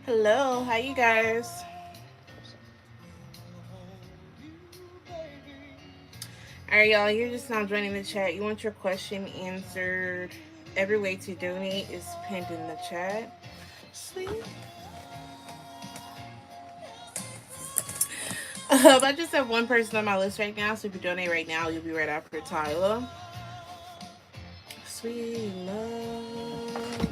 Hello, how you guys? Alright, y'all, you're just now joining the chat. You want your question answered. Every way to donate is pinned in the chat. Sweet. I just have one person on my list right now, so if you donate right now, you'll be right after Tyler. Sweet love.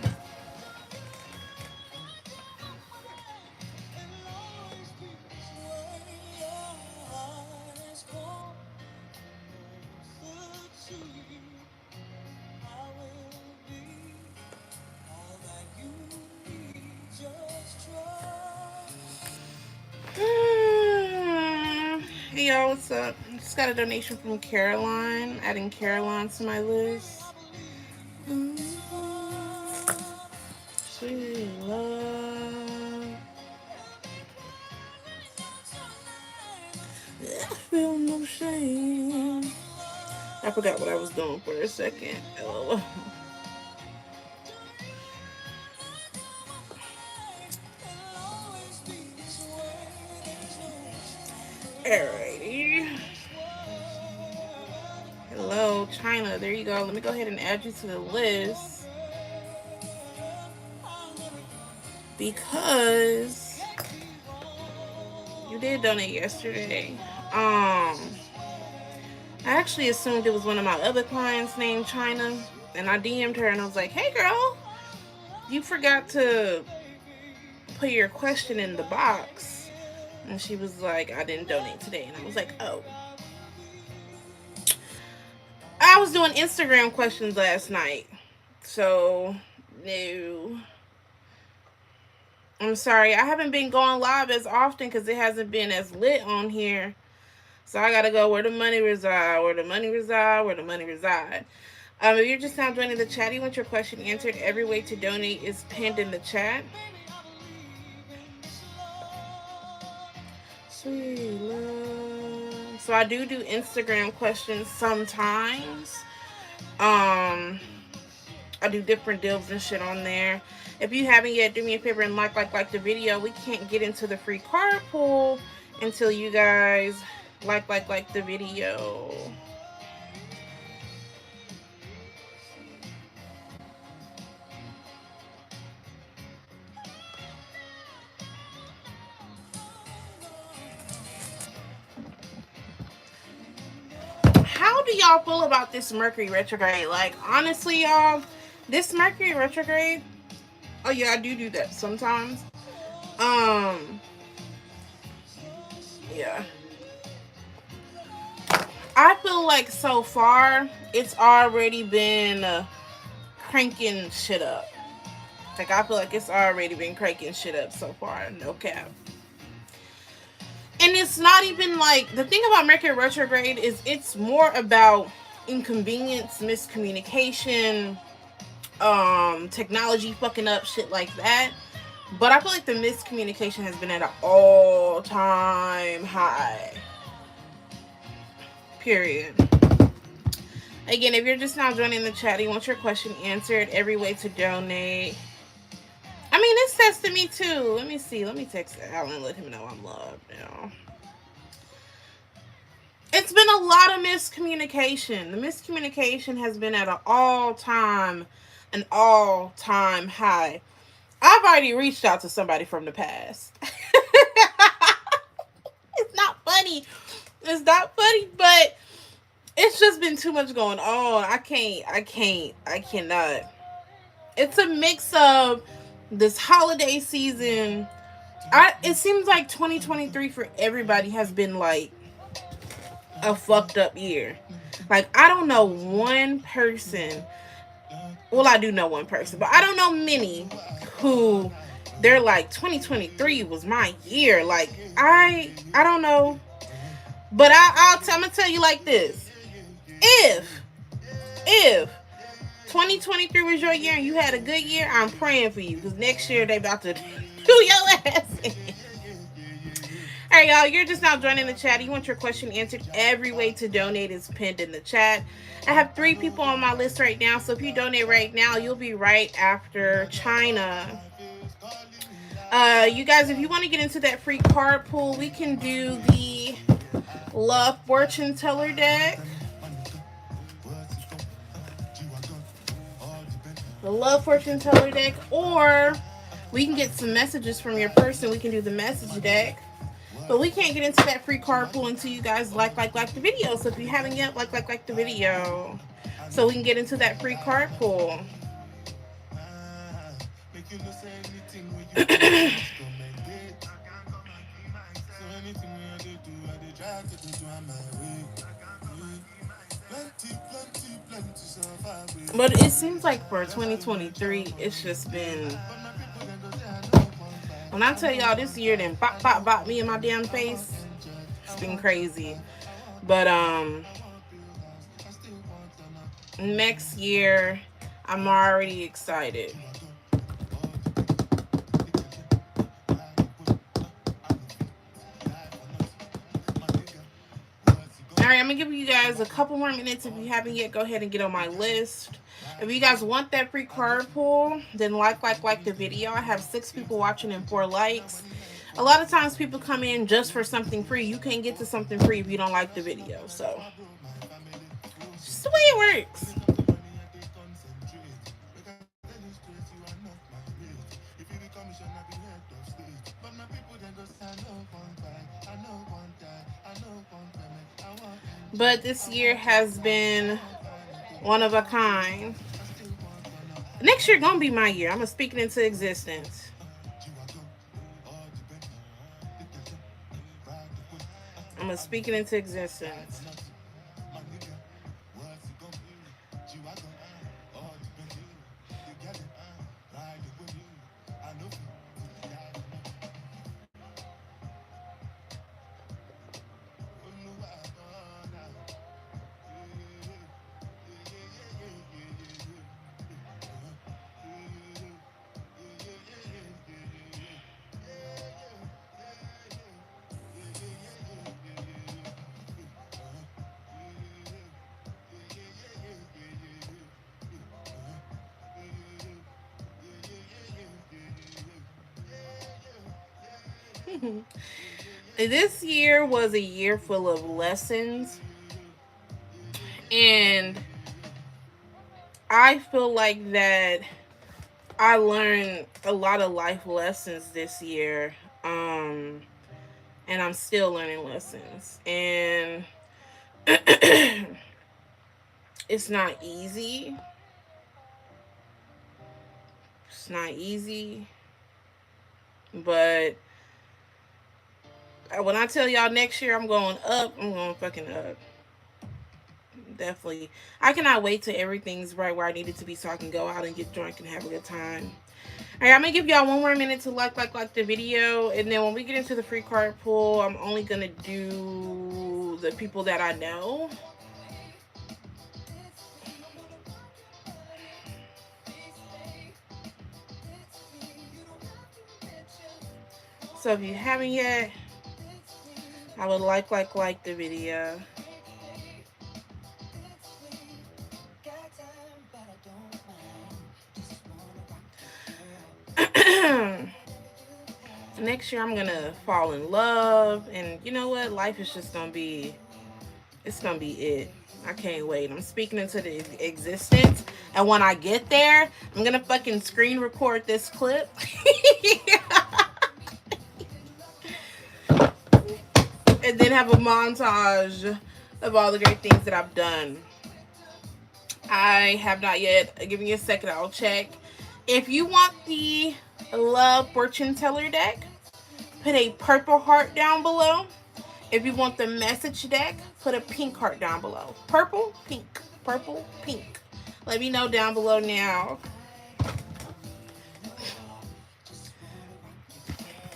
Hey y'all, what's up? Just got a donation from Caroline, adding Caroline to my list. Sweet love. I feel no shame. I forgot what I was doing for a second. Oh. Alrighty. Hello, China. There you go. Let me go ahead and add you to the list. Because you did donate yesterday. I actually assumed it was one of my other clients named China. And I DM'd her and I was like, hey girl, you forgot to put your question in the box. And she was like, I didn't donate today. And I was like, oh. I was doing Instagram questions last night. So, no. I'm sorry. I haven't been going live as often because it hasn't been as lit on here. So I gotta go where the money reside, where the money reside, where the money reside. If you're just now joining the chat, you want your question answered. Every way to donate is pinned in the chat. Sweet love. So I do Instagram questions sometimes. I do different deals and shit on there. If you haven't yet, do me a favor and like the video. We can't get into the free card pool until you guys like the video. How do y'all feel about this Mercury retrograde? Like, honestly, y'all, this Mercury retrograde. Oh yeah, I do that sometimes. Yeah. I feel like so far it's already been cranking shit up. Like I feel like it's already been cranking shit up so far. No cap. And it's not even like the thing about Mercury retrograde is it's more about inconvenience, miscommunication, technology fucking up shit like that. But I feel like the miscommunication has been at an all-time high. Period. Again, if you're just now joining the chat, you want your question answered, every way to donate. I mean, it says to me too. Let me see. Let me text Alan and let him know I'm loved now. It's been a lot of miscommunication. The miscommunication has been at an all-time high. I've already reached out to somebody from the past. It's not funny. It's not funny, but it's just been too much going on. I cannot. It's a mix of this holiday season. It seems like 2023 for everybody has been like a fucked up year. Like I don't know one person. Well, I do know one person, but I don't know many who they're like 2023 was my year. Like I don't know, but I'm gonna tell you like this: if 2023 was your year and you had a good year, I'm praying for you because next year they about to do your ass in. All right, y'all, you're just now joining the chat. You want your question answered. Every way to donate is pinned in the chat. I have 3 people on my list right now, so if you donate right now, you'll be right after China. You guys, if you want to get into that free card pool, we can do the Love Fortune Teller deck. The Love Fortune Teller deck, or we can get some messages from your person. We can do the message deck. But we can't get into that free card pool until you guys like the video. So if you haven't yet, like the video. So we can get into that free card pool. But it seems like for 2023, it's just been. When I tell y'all this year, then bop me in my damn face. It's been crazy. But next year, I'm already excited. Alright, I'm going to give you guys a couple more minutes. If you haven't yet, go ahead and get on my list. If you guys want that free card pull, then like the video. I have 6 people watching and 4 likes. A lot of times people come in just for something free. You can't get to something free if you don't like the video. So, it's just the way it works. But this year has been one of a kind. Next year gonna be my year. I'm gonna speak it into existence. I'm gonna speak it into existence. This year was a year full of lessons, and I feel like that I learned a lot of life lessons this year, and I'm still learning lessons, and it's not easy. It's not easy, but when I tell y'all next year I'm going up, I'm going fucking up. Definitely. I cannot wait till everything's right where I need it to be so I can go out and get drunk and have a good time. Alright, I'm going to give y'all one more minute to like the video. And then when we get into the free card pool, I'm only going to do the people that I know. So if you haven't yet, I would like the video. Next year I'm gonna fall in love, and you know what? Life is just gonna be, it's gonna be it. I can't wait. I'm speaking into the existence, and when I get there, I'm gonna fucking screen record this clip. And then have a montage of all the great things that I've done. I have not yet. Give me a second. I'll check. If you want the Love Fortune Teller deck, put a purple heart down below. If you want the message deck, put a pink heart down below. Purple, pink. Purple, pink. Let me know down below now.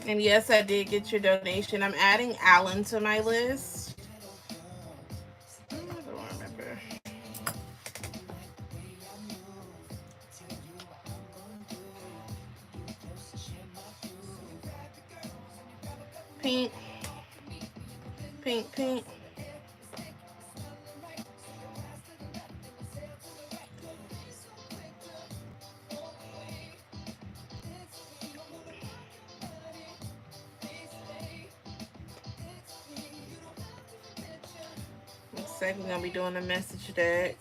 And yes, I did get your donation. I'm adding Alan to my list. I don't remember. Pink. Pink, pink. sec. We're going to be doing a message deck.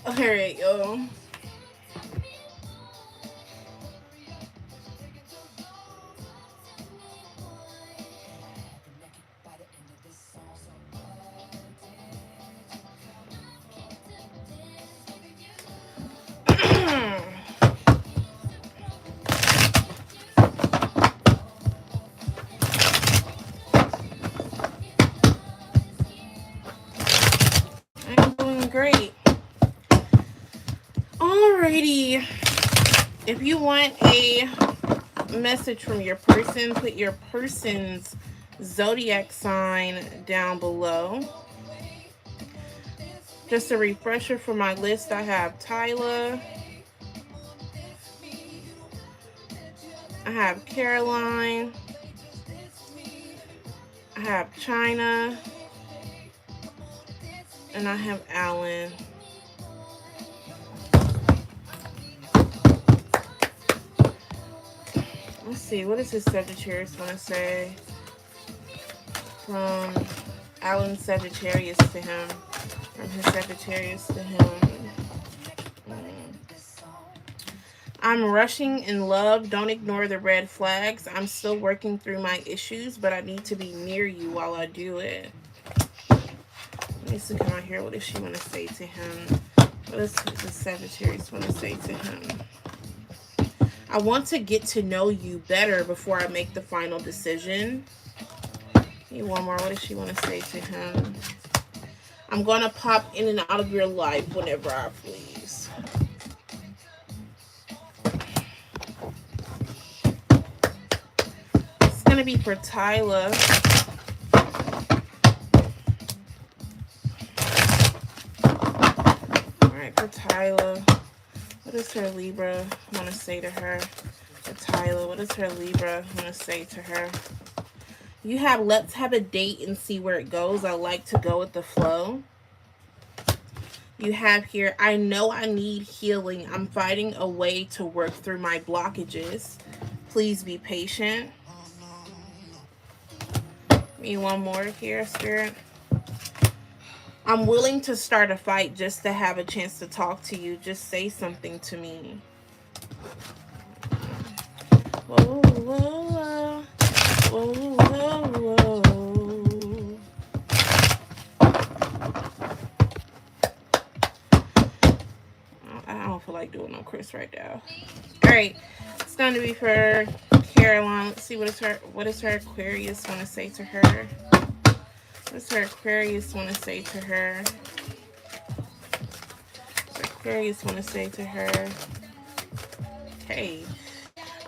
All right, y'all. I'm doing great. Alrighty. If you want a message from your person, put your person's zodiac sign down below. Just a refresher for my list, I have Tyla, I have Caroline, I have China, and I have Alan. Let's see, what does his Sagittarius want to say? From Alan Sagittarius to him. From his Sagittarius to him. I'm rushing in love. Don't ignore the red flags. I'm still working through my issues, but I need to be near you while I do it. Let me see, come out here. What does she want to say to him? What does the Sagittarius want to say to him? I want to get to know you better before I make the final decision. Need one more. What does she want to say to him? I'm going to pop in and out of your life whenever I please. It's going to be for Tyla. All right, for Tyla. What does her Libra want to say to her? For Tyla, what does her Libra want to say to her? You have, let's have a date and see where it goes. I like to go with the flow. You have here, I know I need healing. I'm finding a way to work through my blockages. Please be patient. Me one more here, Spirit. I'm willing to start a fight just to have a chance to talk to you. Just say something to me. Whoa, whoa, whoa, whoa, whoa. I don't feel like doing no Chris right now. All right, it's going to be for Caroline. Let's see, what does her Aquarius want to say to her? What does her Aquarius want to say to her? What does Aquarius want to say to her? Hey,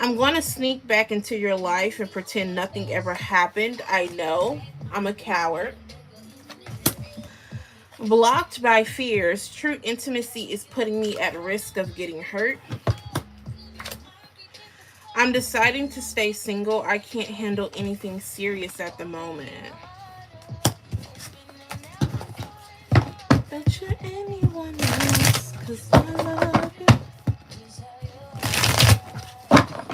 I'm going to sneak back into your life and pretend nothing ever happened. I know. I'm a coward. Blocked by fears. True intimacy is putting me at risk of getting hurt. I'm deciding to stay single. I can't handle anything serious at the moment. Bet you're anyone else, 'cause I love you.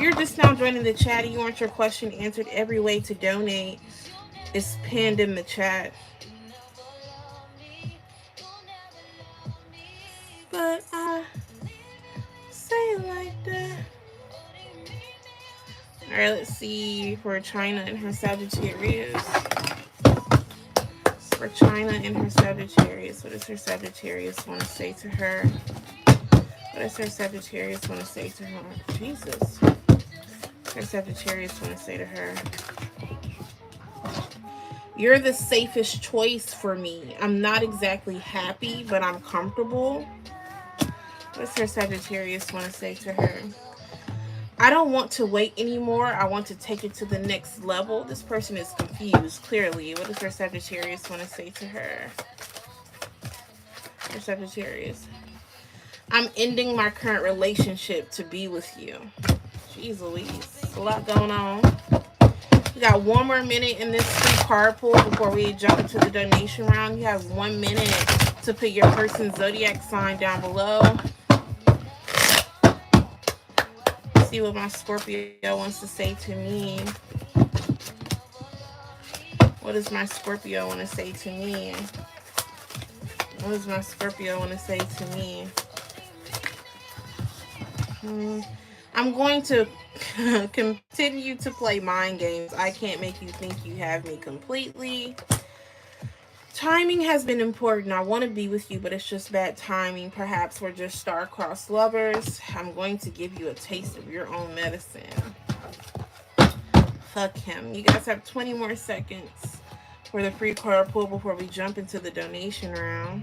You're just now joining the chat. You want your question answered. Every way to donate is pinned in the chat. But I say it like that. Alright, let's see for China and her Sagittarius. For China and her Sagittarius, what does her Sagittarius want to say to her? What does her Sagittarius want to say to her? Jesus. Her Sagittarius want to say to her? You're the safest choice for me. I'm not exactly happy, but I'm comfortable. What does her Sagittarius want to say to her? I don't want to wait anymore. I want to take it to the next level. This person is confused, clearly. What does her Sagittarius want to say to her? Her Sagittarius. I'm ending my current relationship to be with you. Jeez Louise. A lot going on. We got one more minute in this free card pull before we jump into the donation round. You have 1 minute to put your person's zodiac sign down below. See what my Scorpio wants to say to me. What does my Scorpio want to say to me? What does my Scorpio want to say to me? I'm going to continue to play mind games. I can't make you think you have me completely. Timing has been important. I want to be with you, but it's just bad timing. Perhaps we're just star-crossed lovers. I'm going to give you a taste of your own medicine. Fuck him. You guys have 20 more seconds for the free card pull before we jump into the donation round.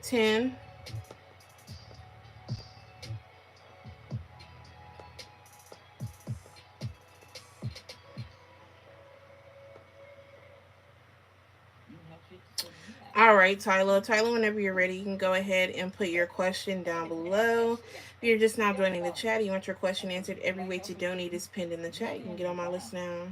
10. All right, Tyler. Tyler, whenever you're ready, you can go ahead and put your question down below. If you're just now joining the chat, you want your question answered, every way to donate is pinned in the chat. You can get on my list now.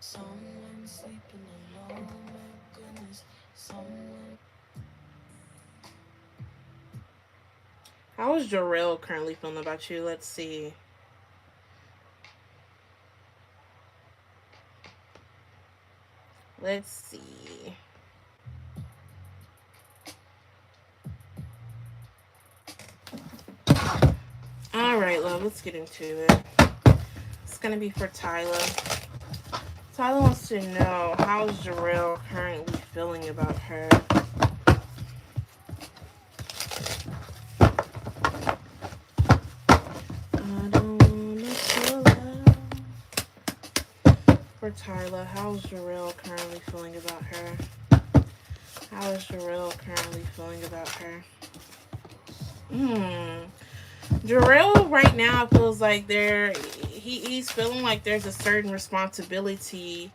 Someone sleeping alone, my goodness, someone. How is Jarrell currently feeling about you? Let's see. Let's see. All right, love, let's get into it. It's going to be for Tyler. Tyler wants to know, how is Jarrell currently feeling about her? For Tyler, how's Jarrell currently feeling about her? How is Jarrell currently feeling about her? Jarrell right now feels like he's feeling like there's a certain responsibility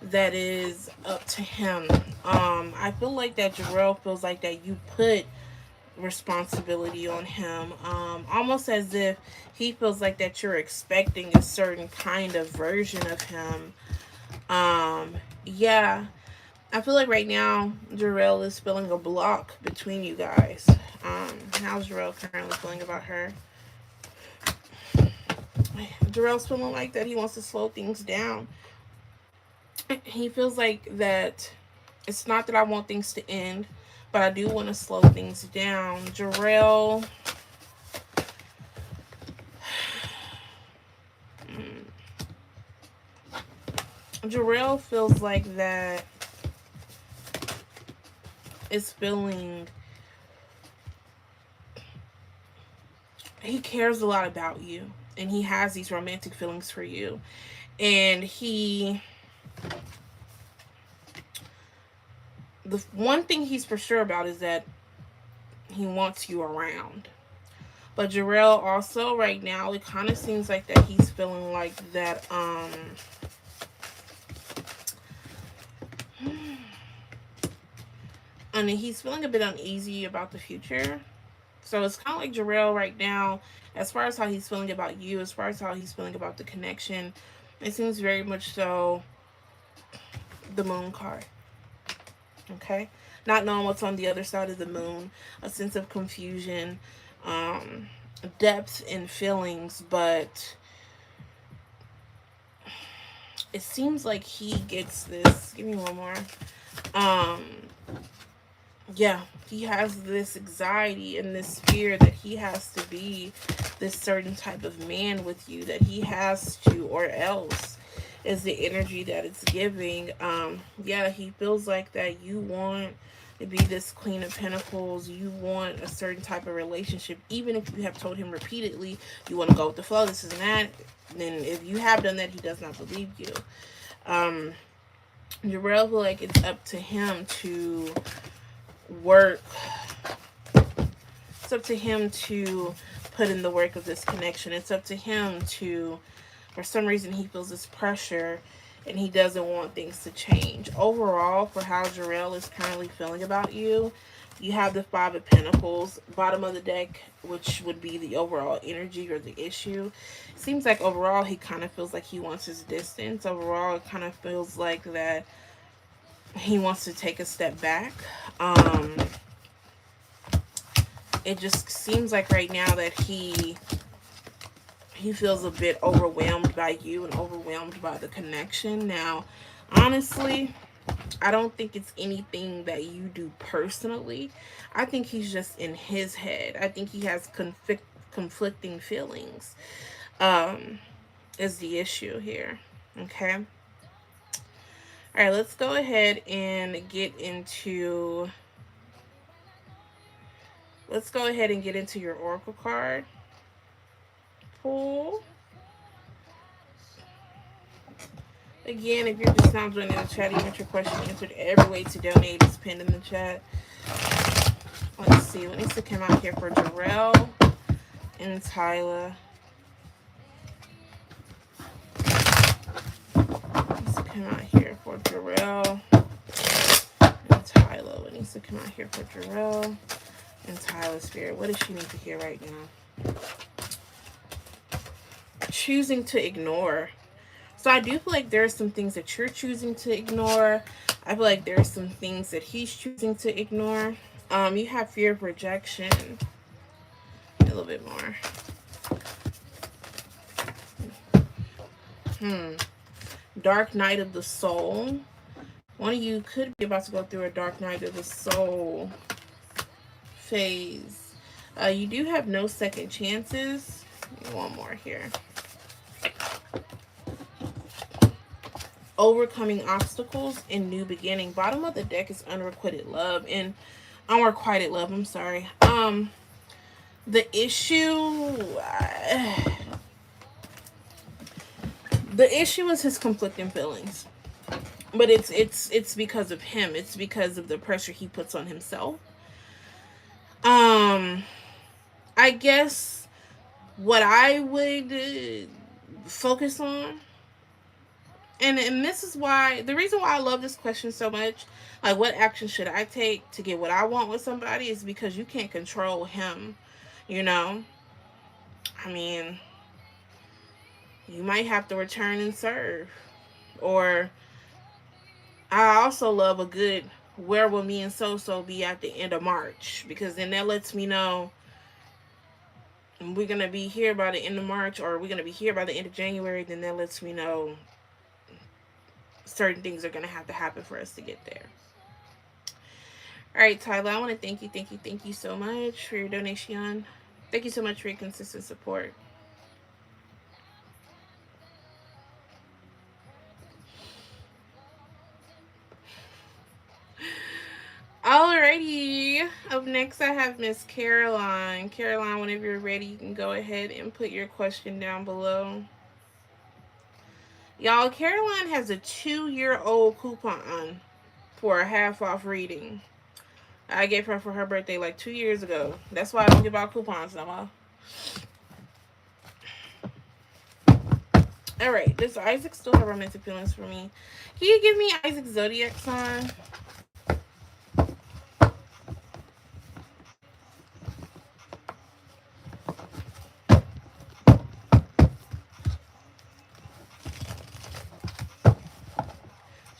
that is up to him. I feel like that Jarrell feels like that you put responsibility on him, almost as if he feels like that you're expecting a certain kind of version of him. Yeah, I feel like right now Jarrell is feeling a block between you guys. How's Jarrell currently feeling about her? Jarrell's feeling like that he wants to slow things down. He feels like that it's not that I want things to end, but I do want to slow things down. Jarrell feels like that is feeling, he cares a lot about you and he has these romantic feelings for you, and the one thing he's for sure about is that he wants you around. But Jarrell also right now, it kind of seems like that he's feeling like that and he's feeling a bit uneasy about the future. So it's kind of like Jarrell right now, as far as how he's feeling about you, as far as how he's feeling about the connection, it seems very much so the moon card. Okay? Not knowing what's on the other side of the moon, a sense of confusion, depth in feelings, but it seems like he gets this. Give me one more. Yeah, he has this anxiety and this fear that he has to be this certain type of man with you, that he has to, or else is the energy that it's giving. Yeah, he feels like that you want to be this Queen of Pentacles. You want a certain type of relationship, even if you have told him repeatedly you want to go with the flow, this is that. Then if you have done that, he does not believe you. Jarrell feel like it's up to him to work. It's up to him to put in the work of this connection. It's up to him to, for some reason, he feels this pressure and he doesn't want things to change. Overall, for how Jarrell is currently feeling about you, you have the Five of Pentacles, bottom of the deck, which would be the overall energy or the issue. It seems like overall he kind of feels like he wants his distance. Overall, it kind of feels like that he wants to take a step back. It just seems like right now that he feels a bit overwhelmed by you and overwhelmed by the connection. Now, honestly, I don't think it's anything that you do personally. I think he's just in his head. I think he has conflicting feelings. Is the issue here. Okay. All right, let's go ahead and get into your oracle card pull. Again, if you're just now joining the chat, you want your question answered, every way to donate is pinned in the chat. Let's see what needs to come out here for Jarrell and Tyler. What needs to come out here for Jarrell and Tyler? What needs to come out here for Jarrell and Tyler Spirit? What does she need to hear right now? Choosing to ignore. So I do feel like there are some things that you're choosing to ignore. I feel like there are some things that he's choosing to ignore. You have fear of rejection. A little bit more. Dark night of the soul. One of you could be about to go through a dark night of the soul phase. You do have no second chances. One more here. Overcoming obstacles and new beginning. Bottom of the deck is unrequited love and unrequited love. I'm sorry. The issue is his conflicting feelings, but it's because of him. It's because of the pressure he puts on himself. I guess what I would focus on. And this is why, the reason why I love this question so much, like what action should I take to get what I want with somebody, is because you can't control him, you know? I mean, you might have to return and serve. Or, I also love a good, where will me and so be at the end of March? Because then that lets me know we're going to be here by the end of March, or we're going to be here by the end of January. Then that lets me know certain things are going to have to happen for us to get there. All right, Tyler, I want to thank you so much for your donation. Thank you so much for your consistent support. Alrighty, up next I have Miss Caroline. Caroline, whenever you're ready, you can go ahead and put your question down below. Y'all, Caroline has a 2-year-old coupon for a half-off reading. I gave her for her birthday like 2 years ago. That's why I don't give out coupons no more. Alright, does Isaac still have romantic feelings for me? Can you give me Isaac's zodiac sign?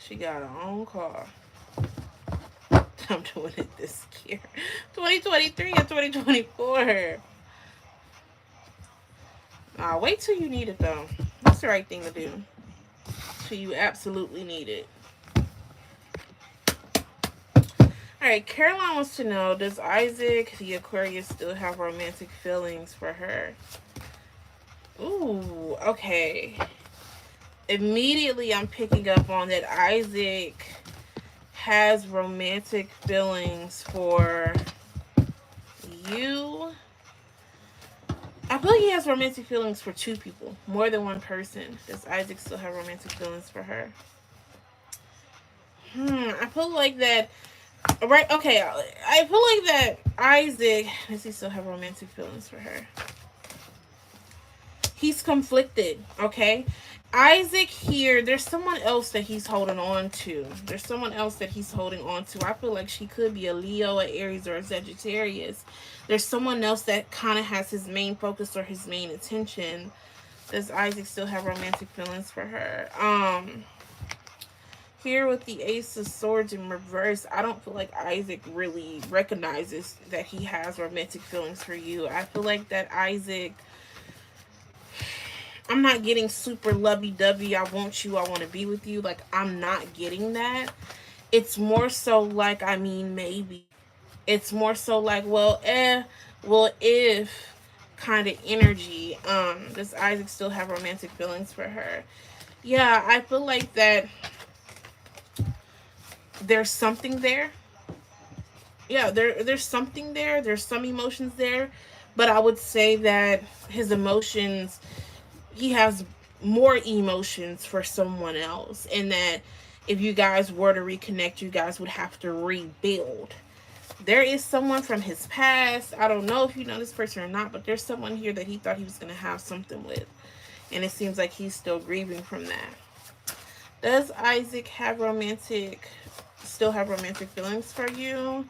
She got her own car. I'm doing it this year. 2023 or 2024. Wait till you need it, though. That's the right thing to do. Till you absolutely need it. Alright, Caroline wants to know, does Isaac, the Aquarius, still have romantic feelings for her? Ooh, okay. Immediately I'm picking up on that Isaac has romantic feelings for you. I feel like he has romantic feelings for two people, more than one person. Does Isaac still have romantic feelings for her? I feel like that. Right? Okay. I feel like that Isaac. Does he still have romantic feelings for her? He's conflicted, okay? Isaac here, there's someone else that he's holding on to. There's someone else that he's holding on to. I feel like she could be a Leo, a Aries, or a Sagittarius. There's someone else that kind of has his main focus or his main attention. Does Isaac still have romantic feelings for her? Here with the Ace of Swords in reverse, I don't feel like Isaac really recognizes that he has romantic feelings for you. I feel like that Isaac, I'm not getting super lovey-dovey, I want you, I want to be with you. Like, I'm not getting that. It's more so like, I mean, maybe. It's more so like, well, if kind of energy. Does Isaac still have romantic feelings for her? Yeah, I feel like that there's something there. Yeah, there's something there. There's some emotions there, but I would say that his emotions, he has more emotions for someone else, and that if you guys were to reconnect, you guys would have to rebuild. There is someone from his past. I don't know if you know this person or not, but there's someone here that he thought he was going to have something with, and it seems like he's still grieving from that. Does Isaac have still have romantic feelings for you?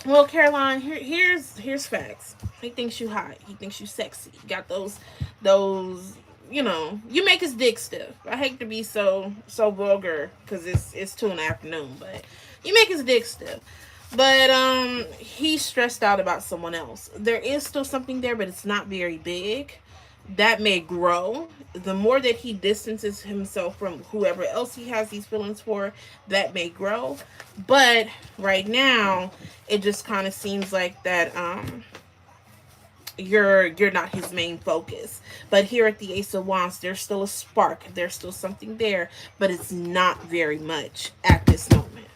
Well, Caroline, here's facts. He thinks you hot. He thinks you sexy. You got those. You know, you make his dick stiff. I hate to be so vulgar because it's 2 in the afternoon, but you make his dick stiff. But he's stressed out about someone else. There is still something there, but it's not very big. That may grow. The more that he distances himself from whoever else he has these feelings for, that may grow. But right now, it just kind of seems like that you're not his main focus. But here at the Ace of Wands, there's still a spark. There's still something there, but it's not very much at this moment.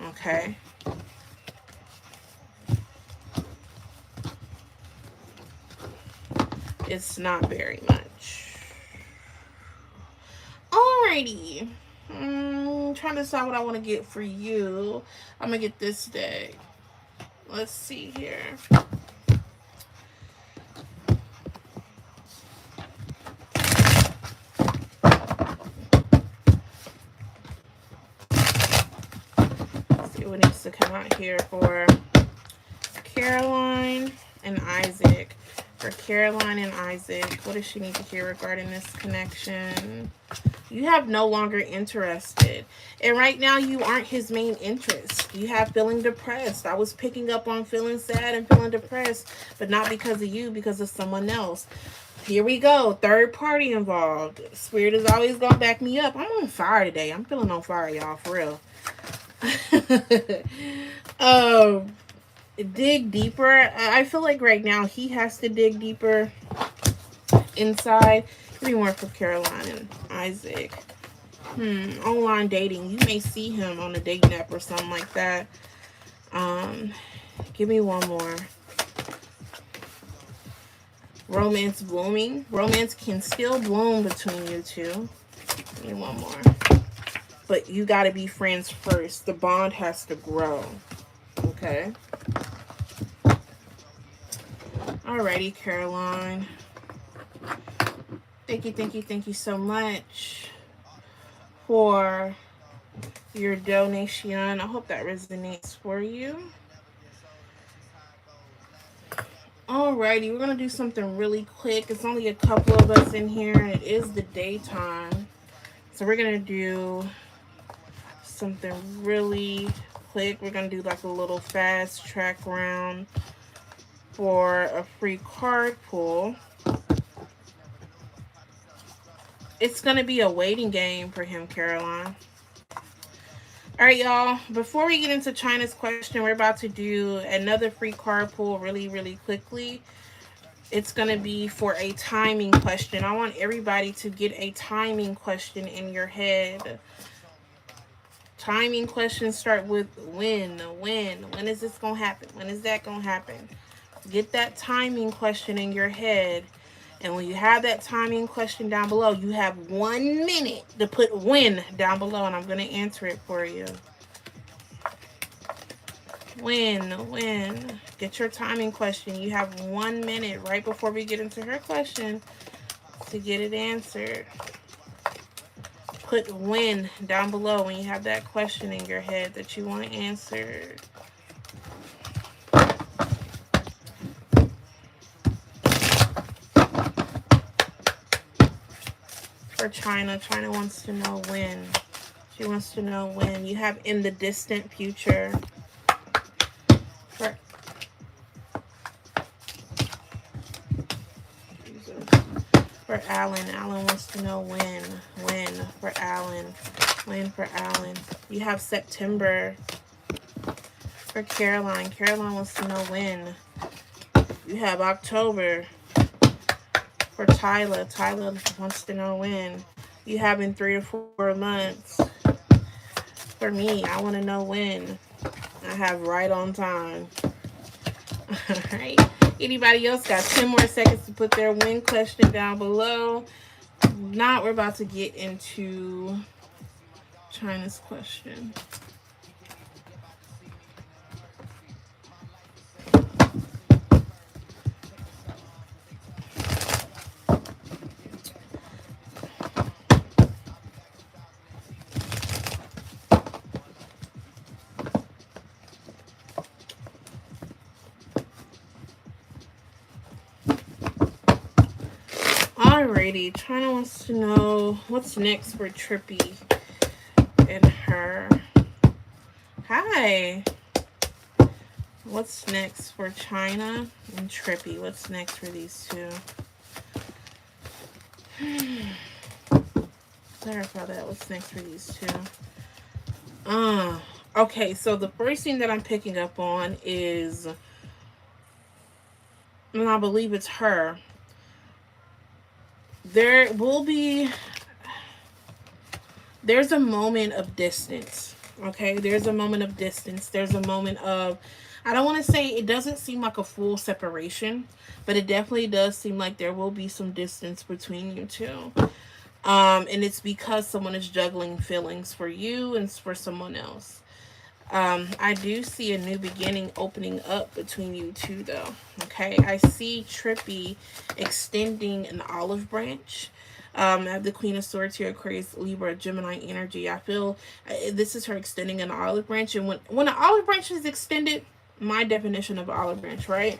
Okay. It's not very much. Alrighty. Trying to decide what I want to get for you. I'm gonna get this deck. Let's see here. Let's see what needs to come out here for Caroline and Isaac. For Caroline and Isaac, what does she need to hear regarding this connection? You have no longer interested. And right now, you aren't his main interest. You have feeling depressed. I was picking up on feeling sad and feeling depressed, but not because of you, because of someone else. Here we go. Third party involved. Spirit is always going to back me up. I'm on fire today. I'm feeling on fire, y'all, for real. Dig deeper. I feel like right now he has to dig deeper inside. Give me more for Caroline and Isaac. Online dating. You may see him on a dating app or something like that. Give me one more. Romance blooming. Romance can still bloom between you two. Give me one more. But you got to be friends first. The bond has to grow. Okay. Alrighty, Caroline. Thank you so much for your donation. I hope that resonates for you. Alrighty, we're going to do something really quick. It's only a couple of us in here, and it is the daytime. So we're going to do something really quick. We're going to do like a little fast track round for a free card pull. It's going to be a waiting game for him, Caroline. All right, y'all. Before we get into China's question, we're about to do another free card pull really quickly. It's going to be for a timing question. I want everybody to get a timing question in your head. Timing questions start with when. When is this going to happen? When is that going to happen? Get that timing question in your head. And when you have that timing question down below, you have 1 minute to put when down below, and I'm going to answer it for you. When. Get your timing question. You have 1 minute right before we get into her question to get it answered. Put when down below when you have that question in your head that you want answered. For China, China wants to know when. She wants to know when. You have in the distant future. For Jesus. For Alan. Alan wants to know when. When for Alan. When for Alan. You have September. For Caroline. Caroline wants to know when. You have October. For Tyler. Tyler wants to know when. You have in 3 to 4 months. For me, I want to know when. I have right on time. Alright. Anybody else got 10 more seconds to put their win question down below? Not, we're about to get into China's question. Alrighty, China wants to know what's next for Trippy and her. Hi. What's next for China and Trippy? What's next for these two? Clarify that. What's next for these two? Okay, so the first thing that I'm picking up on is, and I believe it's her, there will be, there's a moment of distance. Okay, there's a moment of distance. There's a moment of, I don't want to say it doesn't seem like a full separation, but it definitely does seem like there will be some distance between you two. And it's because someone is juggling feelings for you and for someone else. I do see a new beginning opening up between you two, though. Okay, I see Trippy extending an olive branch. I have the Queen of Swords here, Aquarius, Libra, Gemini energy. I feel this is her extending an olive branch, and when an olive branch is extended, my definition of olive branch, right?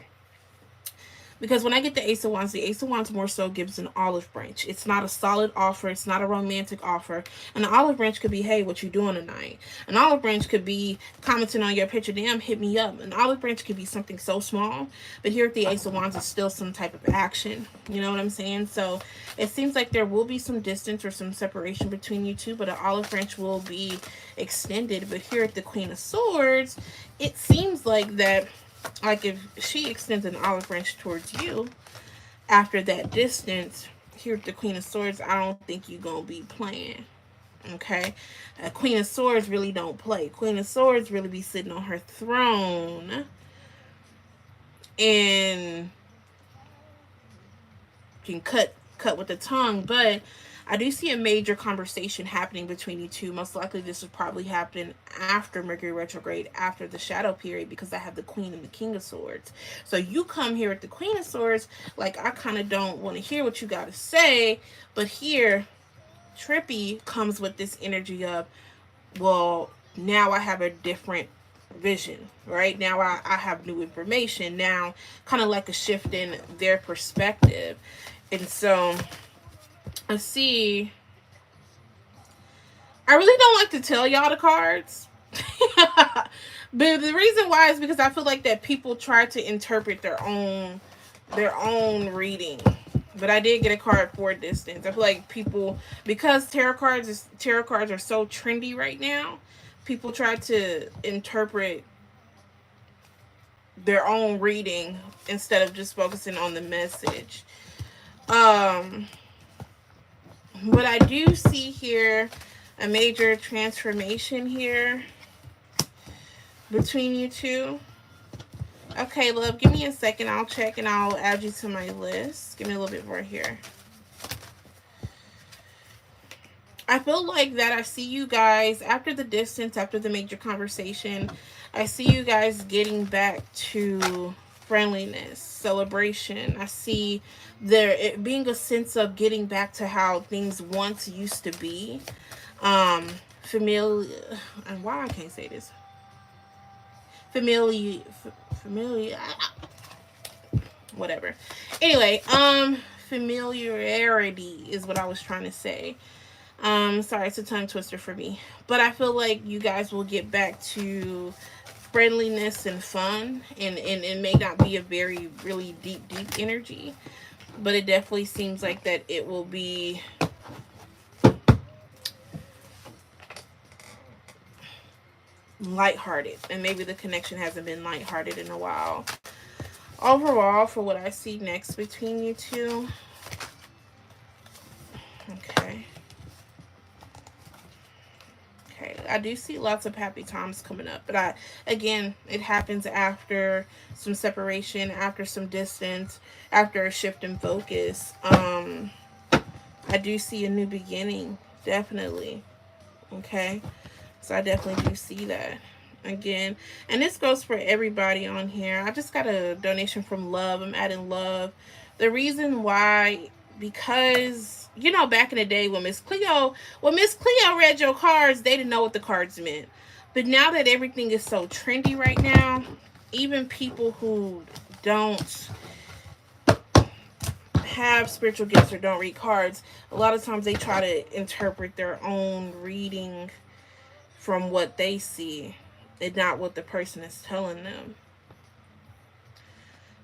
Because when I get the Ace of Wands, the Ace of Wands more so gives an olive branch. It's not a solid offer. It's not a romantic offer. And the olive branch could be, hey, what you doing tonight? An olive branch could be commenting on your picture, damn, hit me up. An olive branch could be something so small. But here at the Ace of Wands, it's still some type of action. You know what I'm saying? So it seems like there will be some distance or some separation between you two, but an olive branch will be extended. But here at the Queen of Swords, it seems like that, like if she extends an olive branch towards you after that distance, here at the Queen of Swords, I don't think you're gonna be playing. Okay, Queen of Swords really don't play. Queen of Swords really be sitting on her throne and can cut with the tongue, but I do see a major conversation happening between you two. Most likely, this is probably happening after Mercury retrograde, after the shadow period, because I have the Queen and the King of Swords. So you come here at the Queen of Swords, like I kind of don't want to hear what you got to say, but here, Trippy comes with this energy of, well, now I have a different vision, right? Now I have new information. Now, kind of like a shift in their perspective. And so I see. I really don't like to tell y'all the cards. But the reason why is because I feel like that people try to interpret their own reading. But I did get a card for distance. I feel like people, because tarot cards are so trendy right now, people try to interpret their own reading instead of just focusing on the message. Um what I do see here, a major transformation here between you two. Okay, love, give me a second. I'll check and I'll add you to my list. Give me a little bit more here. I feel like that I see you guys after the distance, after the major conversation. I see you guys getting back to friendliness, celebration. I see there it being a sense of getting back to how things once used to be. Um, familiar, and why I can't say this. Familiar, familiar, whatever. Anyway, familiarity is what I was trying to say. Sorry, it's a tongue twister for me. But I feel like you guys will get back to friendliness and fun, and it may not be a very really deep energy, but it definitely seems like that it will be lighthearted, and maybe the connection hasn't been lighthearted in a while. Overall, for what I see next between you two, okay. Okay, I do see lots of happy times coming up, but again, it happens after some separation, after some distance, after a shift in focus. I do see a new beginning, definitely. Okay, so I definitely do see that again, and this goes for everybody on here. I just got a donation from Love. I'm adding Love. The reason why, because you know, back in the day when Miss Cleo read your cards, they didn't know what the cards meant. But now that everything is so trendy right now, even people who don't have spiritual gifts or don't read cards, a lot of times they try to interpret their own reading from what they see and not what the person is telling them.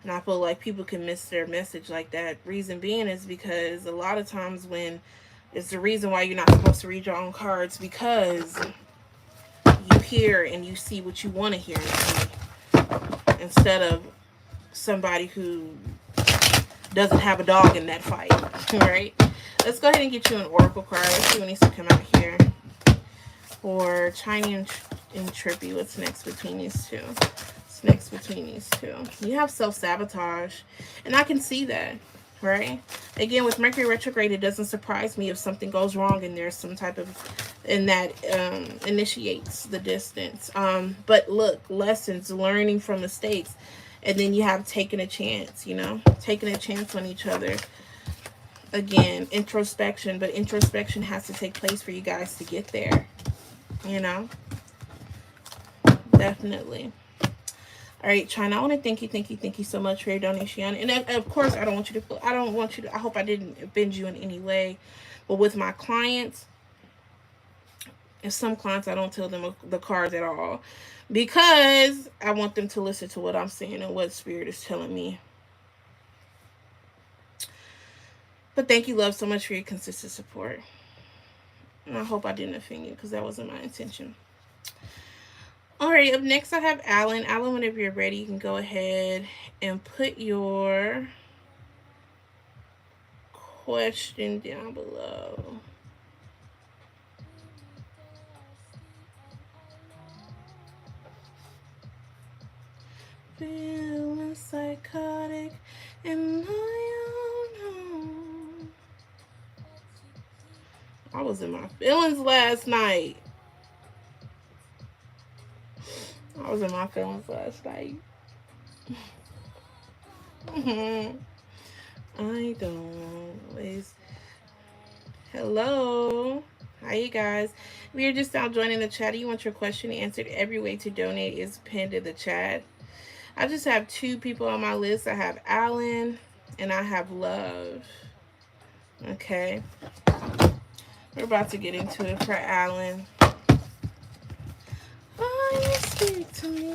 And I feel like people can miss their message like that. Reason being is because a lot of times when it's the reason why you're not supposed to read your own cards, because you hear and you see what you want to hear and see, instead of somebody who doesn't have a dog in that fight. Right? Let's go ahead and get you an oracle card. Let's see what needs to come out here. For Chiny and Trippy, what's next between these two? What's next between these two? You have self-sabotage, and I can see that, right? Again, with Mercury retrograde, it doesn't surprise me if something goes wrong and there's some type of, and that initiates the distance. But look, lessons, learning from mistakes, and then you have taken a chance, you know, taking a chance on each other. Again, introspection, but introspection has to take place for you guys to get there. You know, definitely. All right, China, I want to thank you so much for your donation. And of course, I don't want you to, I hope I didn't offend you in any way. But with my clients, and some clients, I don't tell them the cards at all, because I want them to listen to what I'm saying and what Spirit is telling me. But thank you, love, so much for your consistent support. And I hope I didn't offend you, because that wasn't my intention. Alright, up next I have Alan. Alan, whenever you're ready, you can go ahead and put your question down below. Feeling psychotic in my own home. I was in my feelings last night. I was in my feelings last night. I don't always. Hello. Hi, you guys. If you're just now joining the chat, you want your question answered, every way to donate is pinned in the chat. I just have two people on my list. I have Alan and I have Love. Okay. We're about to get into it for Alan. Oh, you speak to me.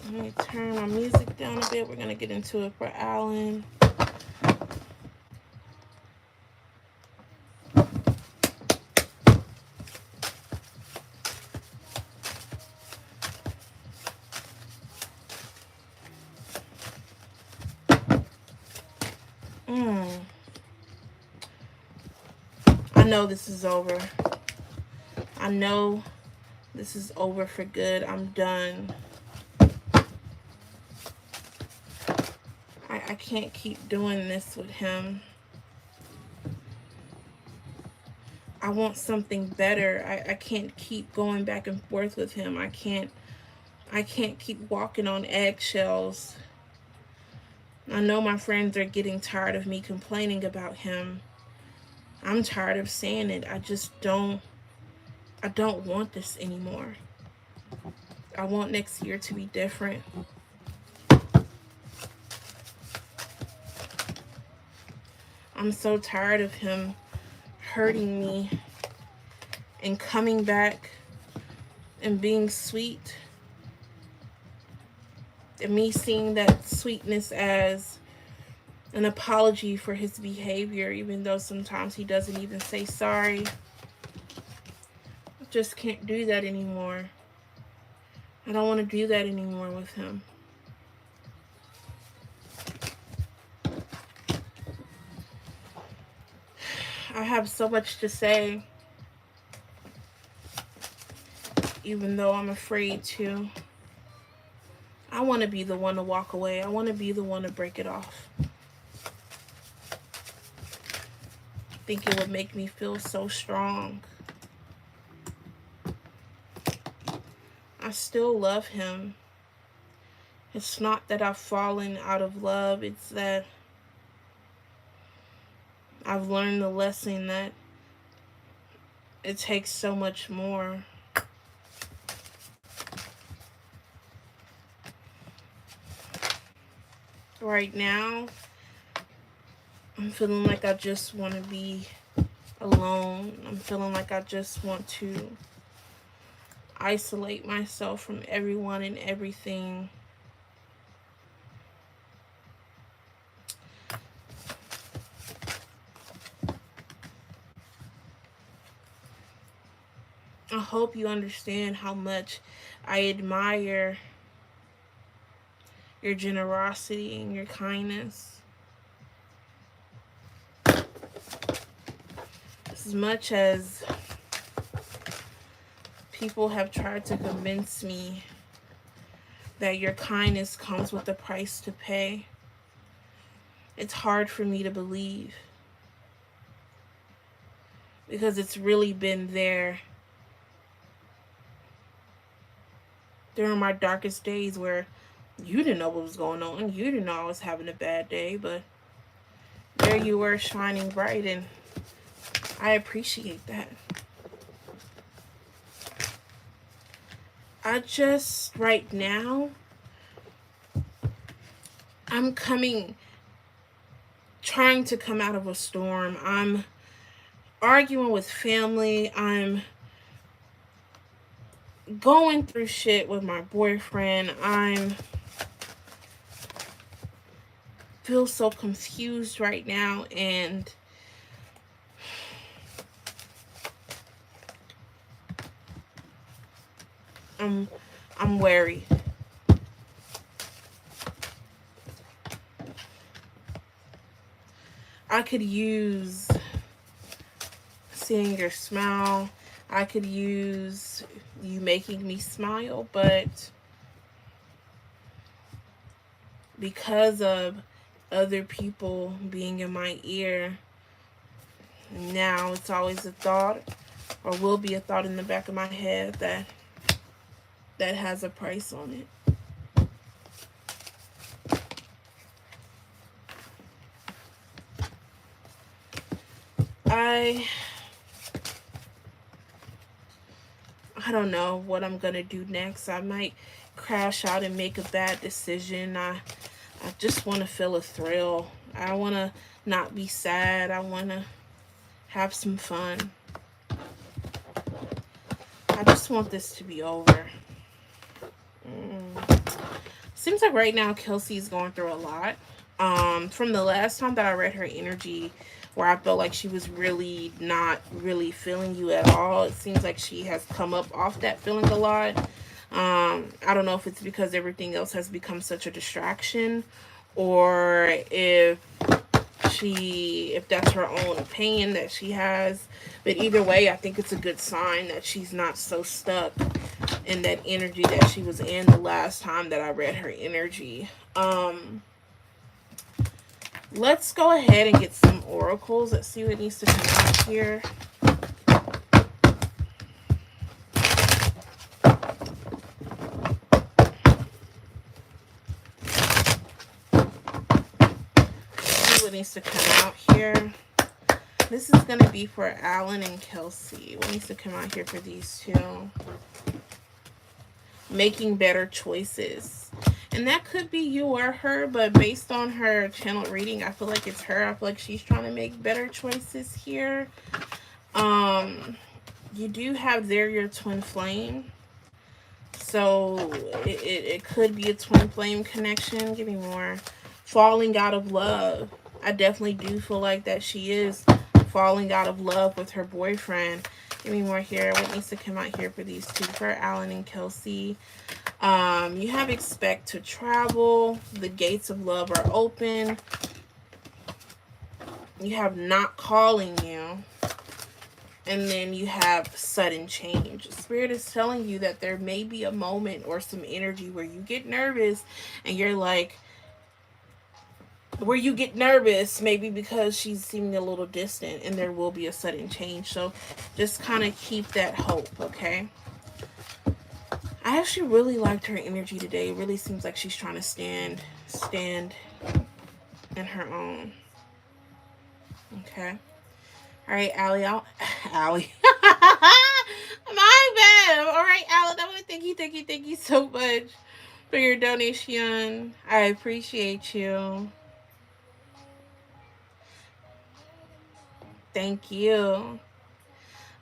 Let me turn my music down a bit. We're going to get into it for Alan. I know this is over. I know this is over for good. I'm done. I can't keep doing this with him. I want something better. I can't keep going back and forth with him. I can't keep walking on eggshells. I know my friends are getting tired of me complaining about him. I'm tired of saying it. I don't want this anymore. I want next year to be different. I'm so tired of him hurting me and coming back and being sweet, and me seeing that sweetness as an apology for his behavior, even though sometimes he doesn't even say sorry. I just can't do that anymore. I don't want to do that anymore with him. I have so much to say, even though I'm afraid to. I want to be the one to walk away. I want to be the one to break it off. I think it would make me feel so strong. I still love him. It's not that I've fallen out of love, it's that I've learned the lesson that it takes so much more. Right now, I'm feeling like I just want to be alone. I'm feeling like I just want to isolate myself from everyone and everything. I hope you understand how much I admire your generosity and your kindness. As much as people have tried to convince me that your kindness comes with a price to pay, it's hard for me to believe, because it's really been there during my darkest days where you didn't know what was going on. You didn't know I was having a bad day, but there you were shining bright, and I appreciate that. I just, right now, I'm trying to come out of a storm. I'm arguing with family. I'm going through shit with my boyfriend. I'm feel so confused right now, and I'm worried. I could use seeing your smile. I could use you making me smile, but because of other people being in my ear, now it's always a thought, or will be a thought in the back of my head, that has a price on it. I don't know what I'm gonna do next. I might crash out and make a bad decision. I just want to feel a thrill. I want to not be sad. I want to have some fun. I just want this to be over. Seems like right now Kelsey's going through a lot. From the last time that I read her energy, where I felt like she was really not really feeling you at all, it seems like she has come up off that feeling a lot. I don't know if it's because everything else has become such a distraction, or if if that's her own opinion that she has. But either way, I think it's a good sign that she's not so stuck in that energy that she was in the last time that I read her energy. Let's go ahead and get some oracles. Let's see what needs to come out here. See what needs to come out here. This is going to be for Alan and Kelsey. What needs to come out here for these two? Making better choices. And that could be you or her, but based on her channel reading, I feel like it's her. I feel like she's trying to make better choices here. You do have there your twin flame. So it could be a twin flame connection. Give me more. Falling out of love. I definitely do feel like that she is falling out of love with her boyfriend. Give me more here. What needs to come out here for these two? For Alan and Kelsey. You have expect to travel. The gates of love are open. You have not calling you. And then you have sudden change. Spirit is telling you that there may be a moment or some energy where you get nervous and you're like, where you get nervous, maybe because she's seeming a little distant, and there will be a sudden change. So just kind of keep that hope, okay? I actually really liked her energy today. It really seems like she's trying to stand in her own. Okay. All right, Allie. Allie. My bad. All right, Allie. I want to thank you so much for your donation. I appreciate you. Thank you.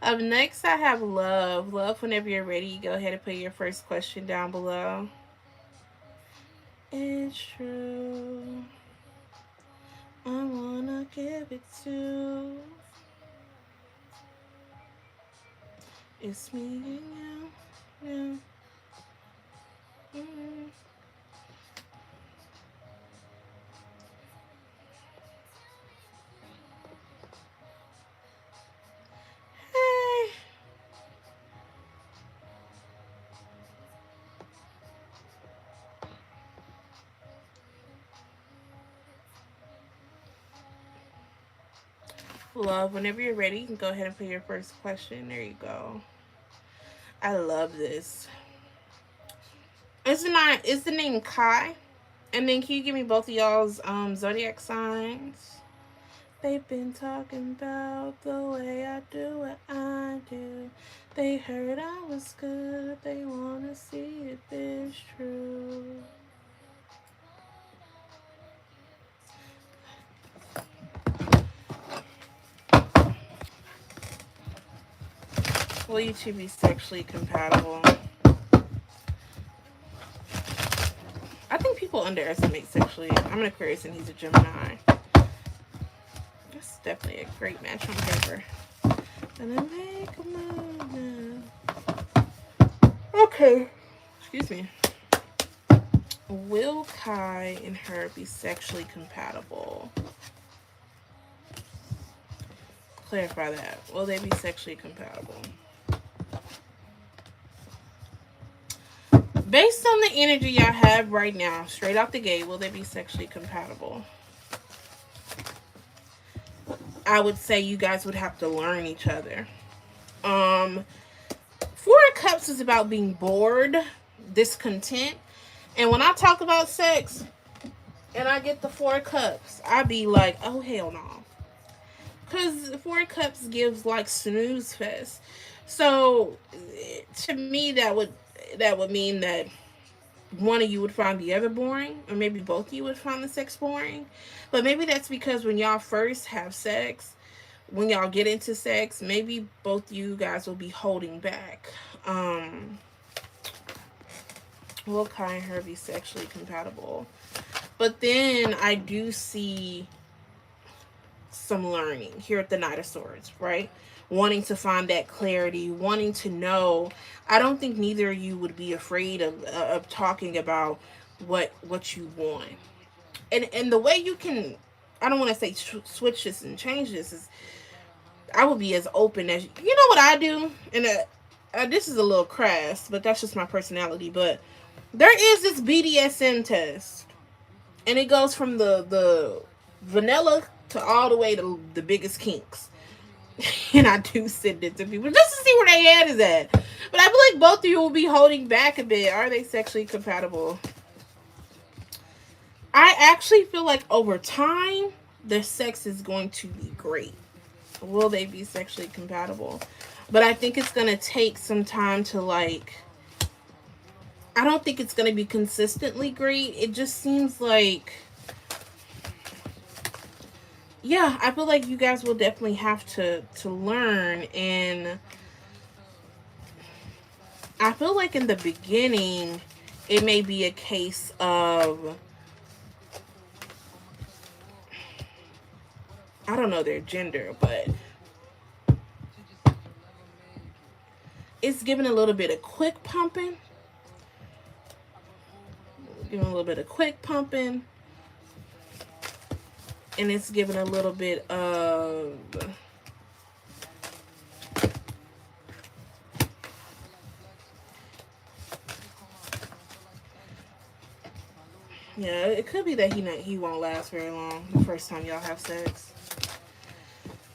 Up next, I have Love. Love, whenever you're ready, go ahead and put your first question down below. It's true. I wanna give it to. It's me and you. Yeah. Mm. Hey. Love, whenever you're ready, you can go ahead and put your first question. There you go. I love this. Is the name Kai? And then can you give me both of y'all's zodiac signs? They've been talking about the way I do what I do. They heard I was good. They wanna see if it's true. Will you two be sexually compatible? I think people underestimate sexually. I'm an Aquarius and he's a Gemini. That's definitely a great match on paper. Gonna make a move now. Okay. Excuse me. Will Kai and her be sexually compatible? Clarify that. Will they be sexually compatible? Based on the energy y'all have right now, straight out the gate, will they be sexually compatible? I would say you guys would have to learn each other. Four of Cups is about being bored, discontent. And when I talk about sex and I get the Four of Cups, I be like, oh, hell no. Because Four of Cups gives like snooze fest. So to me, that would mean that one of you would find the other boring, or maybe both of you would find the sex boring. But maybe that's because when y'all first have sex, when y'all get into sex, maybe both you guys will be holding back. Will Kai and her be sexually compatible? But then I do see some learning here at the Knight of Swords, right? Wanting to find that clarity, wanting to know. I don't think neither of you would be afraid of talking about what you want. And the way you can I don't want to say switch this and change this. Is I would be as open as you know what I do, and this is a little crass, but that's just my personality. But there is this BDSM test, and it goes from the vanilla to all the way to the biggest kinks. And I do send it to people just to see where their head is at. But I feel like both of you will be holding back a bit. Are they sexually compatible? I actually feel like over time, their sex is going to be great. Will they be sexually compatible? But I think it's going to take some time to like. I don't think it's going to be consistently great. It just seems like. Yeah, I feel like you guys will definitely have to learn, and I feel like in the beginning it may be a case of I don't know their gender, but it's giving a little bit of quick pumping. Giving a little bit of quick pumping. And it's giving a little bit of yeah, it could be that he won't last very long the first time y'all have sex.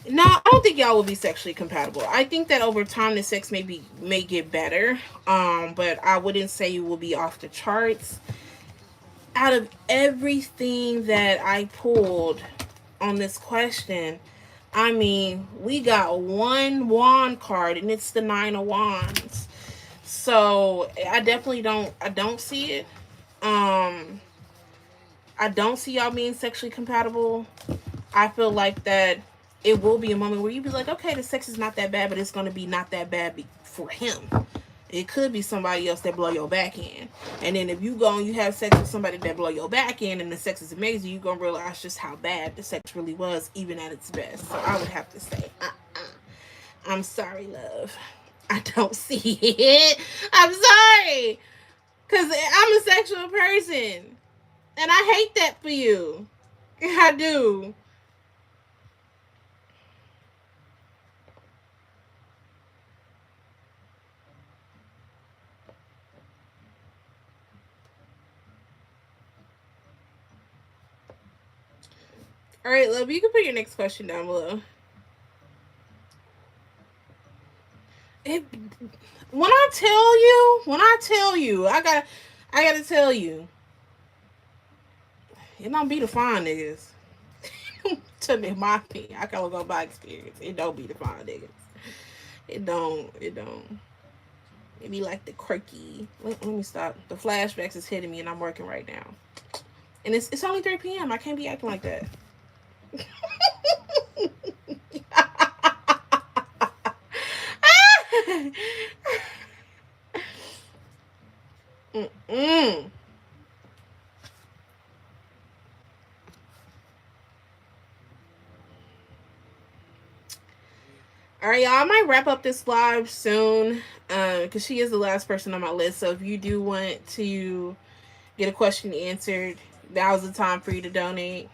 No, I don't think y'all will be sexually compatible. I think that over time the sex may get better. But I wouldn't say you will be off the charts. Out of everything that I pulled on this question, I mean, we got one wand card and it's the 9 of Wands. So I don't see it. Um I don't see y'all being sexually compatible. I feel like that it will be a moment where you be like, okay, the sex is not that bad, but it's gonna be not that bad for him. It could be somebody else that blow your back in, and then if you go and you have sex with somebody that blow your back in, and the sex is amazing, you gonna realize just how bad the sex really was, even at its best. So I would have to say, I'm sorry, love. I don't see it. I'm sorry, cause I'm a sexual person, and I hate that for you. I do. All right, love. You can put your next question down below. It, when I tell you, I gotta tell you, it don't be the fine niggas. To me, my opinion, I can go by experience. It don't be the fine niggas. It don't. It don't. It be like the quirky. Let me stop. The flashbacks is hitting me, and I'm working right now. And it's only 3 p.m. I can't be acting like that. Mm-mm. All right, y'all. I might wrap up this live soon, because she is the last person on my list. So if you do want to get a question answered, now's the time for you to donate.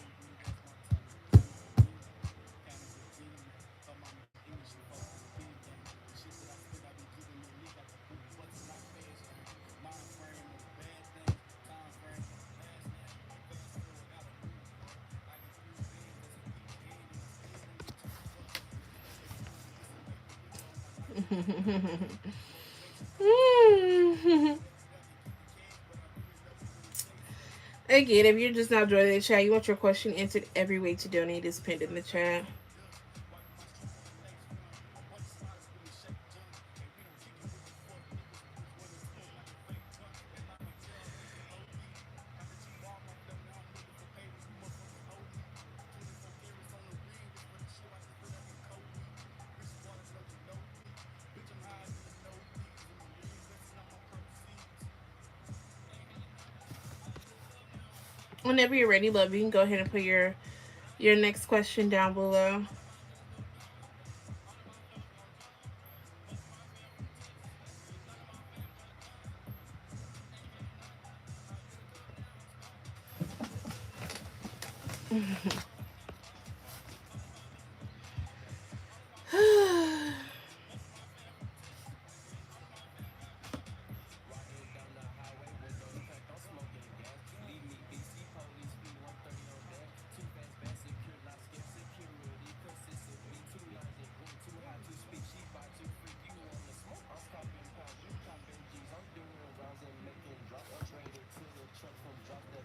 Again, if you're just not joining the chat, you want your question answered, every way to donate is pinned in the chat. Whenever you're ready, love, you can go ahead and put your next question down below.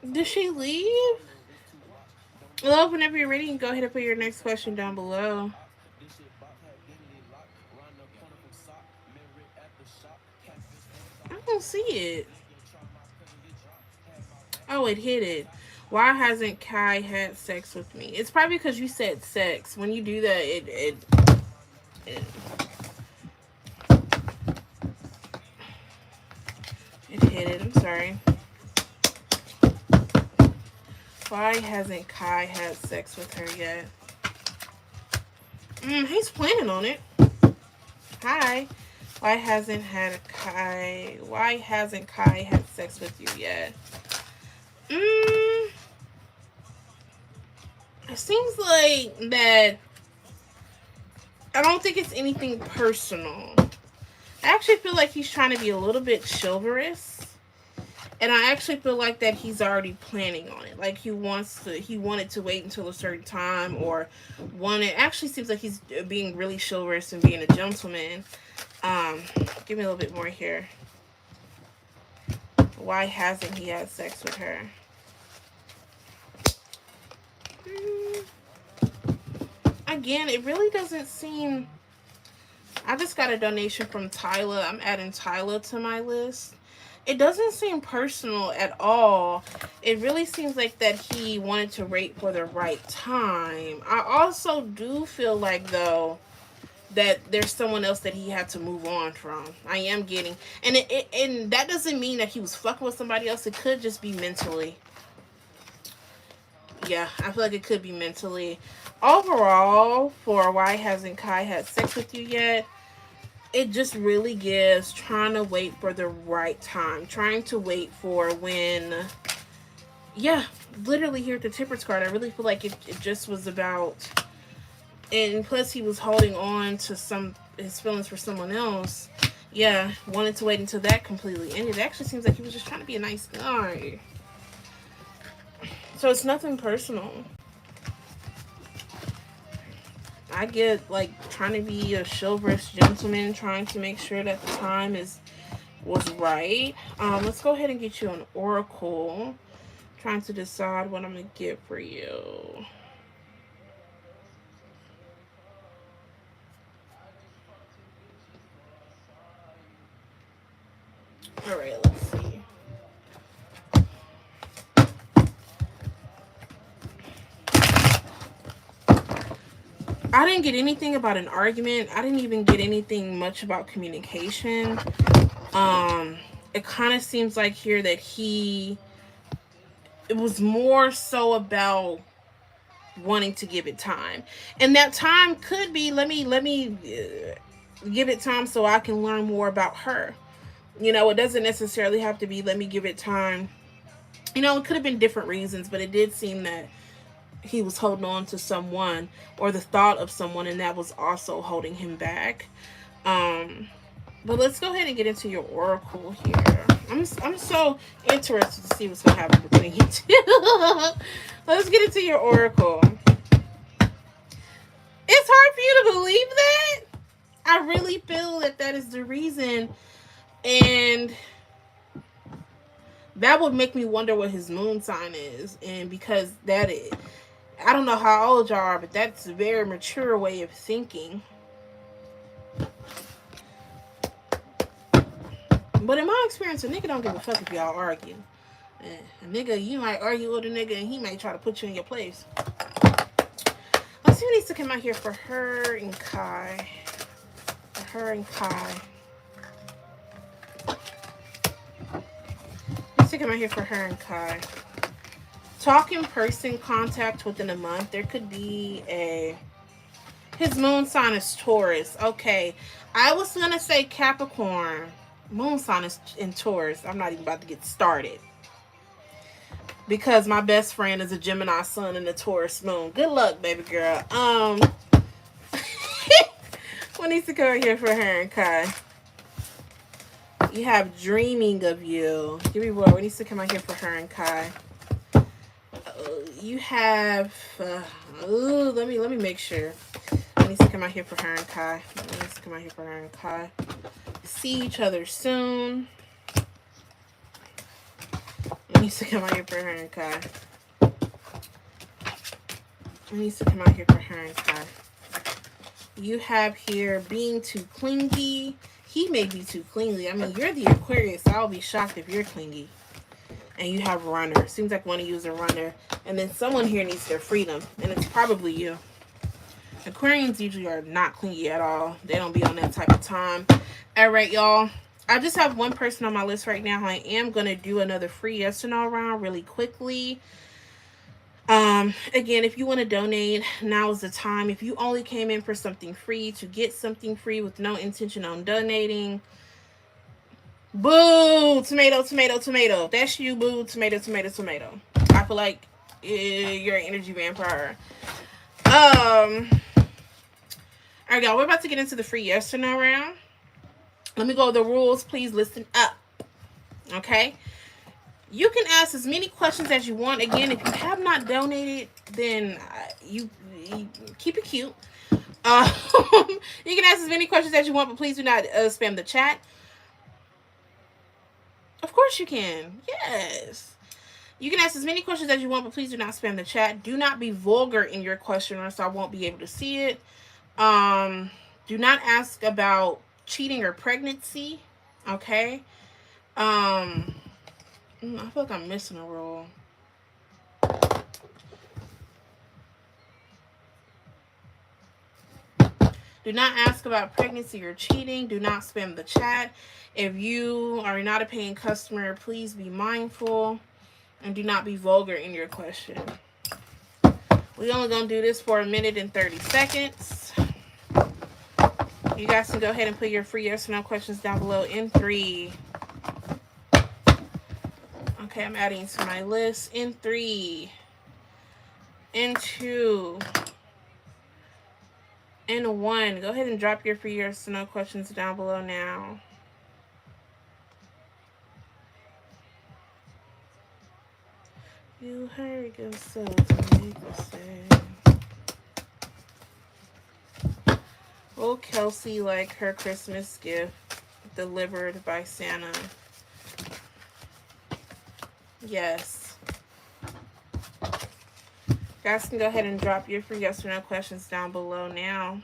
Did she leave? Well, whenever you're ready, you can go ahead and put your next question down below. I don't see it. Oh, it hit it. Why hasn't Kai had sex with me? It's probably because you said sex. When you do that, it, it hit it. I'm sorry. Why hasn't Kai had sex with her yet? He's planning on it. Hi. Why hasn't Kai had sex with you yet? It seems like that. I don't think it's anything personal. I actually feel like he's trying to be a little bit chivalrous. And I actually feel like that he's already planning on it. Like he wanted to wait until a certain time, or wanted. Actually, seems like he's being really chivalrous and being a gentleman. Give me a little bit more here. Why hasn't he had sex with her? Again, it really doesn't seem. I just got a donation from Tyler. I'm adding Tyler to my list. It doesn't seem personal at all. It really seems like that he wanted to wait for the right time. I also do feel like, though, that there's someone else that he had to move on from. I am getting, and that doesn't mean that he was fucking with somebody else. It could just be mentally. Yeah, I feel like it could be mentally. Overall, for why hasn't Kai had sex with you yet? It just really gives trying to wait for the right time, trying to wait for when, yeah, literally here at the Temperance card, I really feel like it just was about, and plus he was holding on to his feelings for someone else. Yeah, wanted to wait until that completely ended. It actually seems like he was just trying to be a nice guy. So it's nothing personal. I get like trying to be a chivalrous gentleman, trying to make sure that the time was right. Let's go ahead and get you an oracle. Trying to decide what I'm gonna get for you. All right, let's see. I didn't get anything about an argument. I didn't even get anything much about communication. It kind of seems like here that it was more so about wanting to give it time, and that time could be let me give it time so I can learn more about her. It doesn't necessarily have to be let me give it time. It could have been different reasons, but it did seem that he was holding on to someone or the thought of someone, and that was also holding him back. But let's go ahead and get into your oracle here. I'm so interested to see what's going to happen between you two. Let's get into your oracle. It's hard for you to believe that. I really feel that is the reason, and that would make me wonder what his moon sign is, and because I don't know how old y'all are, but that's a very mature way of thinking. But in my experience, a nigga don't give a fuck if y'all argue. A nigga, you might argue with a nigga and he might try to put you in your place. Let's see what needs to come out here for her and Kai. For her and Kai. Let's come out here for her and Kai. Talk in person, contact within a month. There could be his moon sign is Taurus. Okay. I was going to say Capricorn. Moon sign is in Taurus. I'm not even about to get started. Because my best friend is a Gemini sun and a Taurus moon. Good luck, baby girl. What needs to come here for her and Kai? You have dreaming of you. Give me what needs to come out here for her and Kai. You have let me make sure. It needs to come out here for her and Kai. It needs to come out here for her and Kai. See each other soon. needs to come out here for her and Kai. It needs to come out here for her and Kai. You have here being too clingy. He may be too clingy. I mean, you're the Aquarius. I'll be shocked if you're clingy. And you have runner. Seems like one of you is a runner. And then someone here needs their freedom. And it's probably you. Aquarians usually are not clingy at all. They don't be on that type of time. All right, y'all. I just have one person on my list right now. I am going to do another free yes or no round really quickly. Again, if you want to donate, now is the time. If you only came in for something free, to get something free with no intention on donating, boo, tomato, tomato, tomato. That's you, boo, tomato, tomato, tomato. I feel like you're an energy vampire. All right, y'all, we're about to get into the free yes or no round. Let me go over the rules. Please listen up. Okay? You can ask as many questions as you want. Again, if you have not donated, then you keep it cute. You can ask as many questions as you want, but please do not spam the chat. Of course you can. Yes. You can ask as many questions as you want, but please do not spam the chat. Do not be vulgar in your question, or so I won't be able to see it. Do not ask about cheating or pregnancy. Okay? I feel like I'm missing a rule. Do not ask about pregnancy or cheating. Do not spam the chat. If you are not a paying customer, please be mindful and do not be vulgar in your question. We're only going to do this for 1 minute and 30 seconds. You guys can go ahead and put your free yes or no questions down below in 3. Okay, I'm adding to my list in 3, in 2, in 1. Go ahead and drop your free yes or no questions down below now. You hurry yourself to make a sound. Will Kelsey like her Christmas gift delivered by Santa? Yes. Guys can go ahead and drop your free yes or no questions down below now.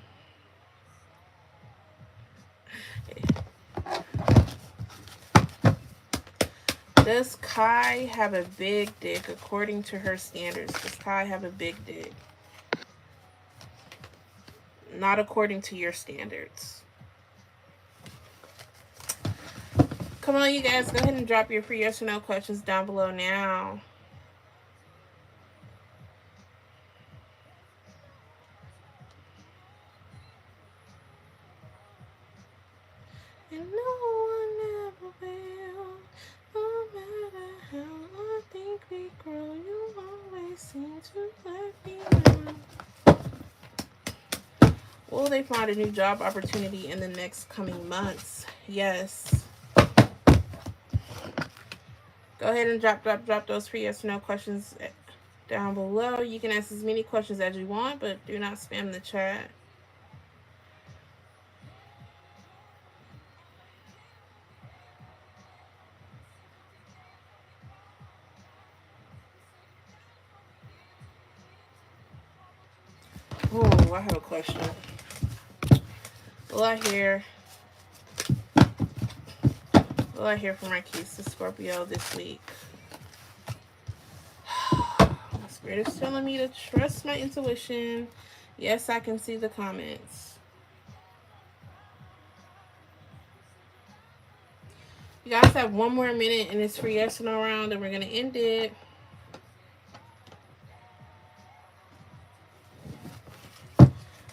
Does Kai have a big dick according to her standards? Does Kai have a big dick? Not according to your standards. Come on, you guys. Go ahead and drop your free yes or no questions down below now. And no one ever will. No matter how I think we grow, you always seem to let me down. Will they find a new job opportunity in the next coming months? Yes. Go ahead and drop those free yes or no questions down below. You can ask as many questions as you want, but do not spam the chat. Oh, I have a question. Will I hear from my keys to Scorpio this week? My spirit is telling me to trust my intuition. Yes, I can see the comments. You guys have 1 more minute in this free yes or no round, and we're going to end it.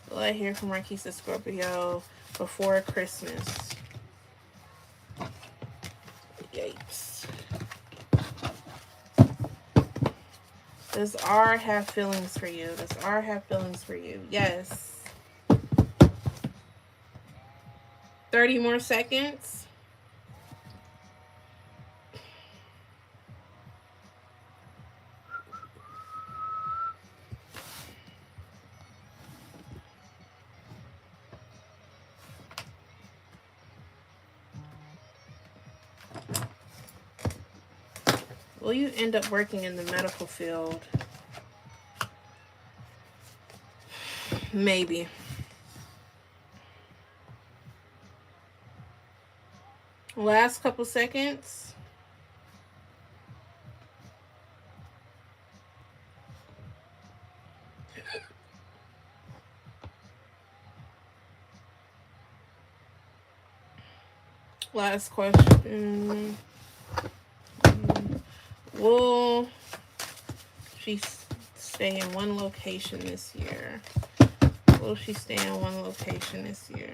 Will I hear from Marquise Scorpio before Christmas? Yikes. Does R have feelings for you? Does R have feelings for you? Yes. 30 more seconds. Will you end up working in the medical field? Maybe. Last couple seconds. Last question. Will she stay in one location this year? Will she stay in one location this year?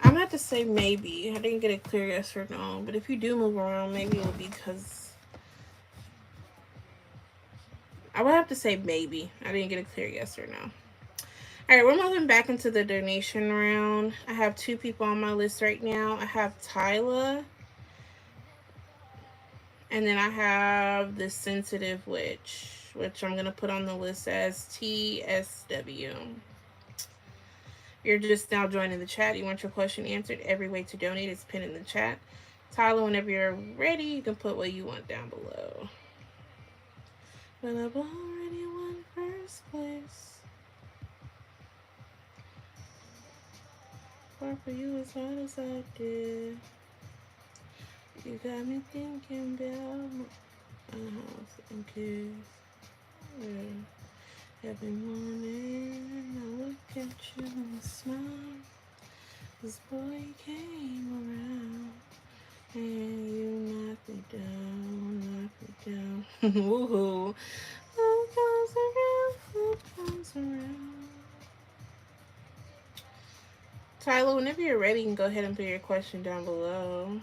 I'm gonna have to say maybe. I didn't get a clear yes or no. But if you do move around, maybe it will be because I would have to say maybe. I didn't get a clear yes or no. All right, we're moving back into the donation round. I have 2 people on my list right now. I have Tyla, and then I have the sensitive witch, which I'm gonna put on the list as TSW. You're just now joining the chat. You want your question answered. Every way to donate is pinned in the chat. Tyler, whenever you're ready, you can put what you want down below. But I've already won first place. Work for you as hard as I did. You got me thinking about my house and kids. Yeah. Every morning I look at you and smile. This boy came around and you knocked me down. Woohoo. Love comes around. Tyler, whenever you're ready, you can go ahead and put your question down below.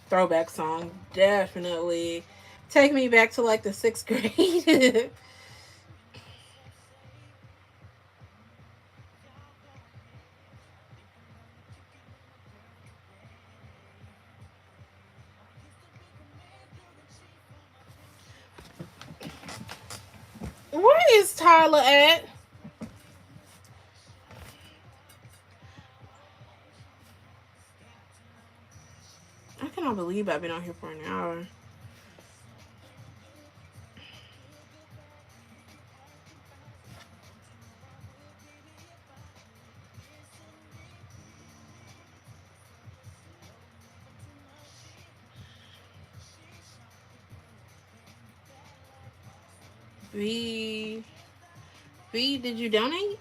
Throwback song, definitely. Take me back to like the 6th grade. Where is Tyler at? I cannot believe I've been on here for an hour. V, did you donate?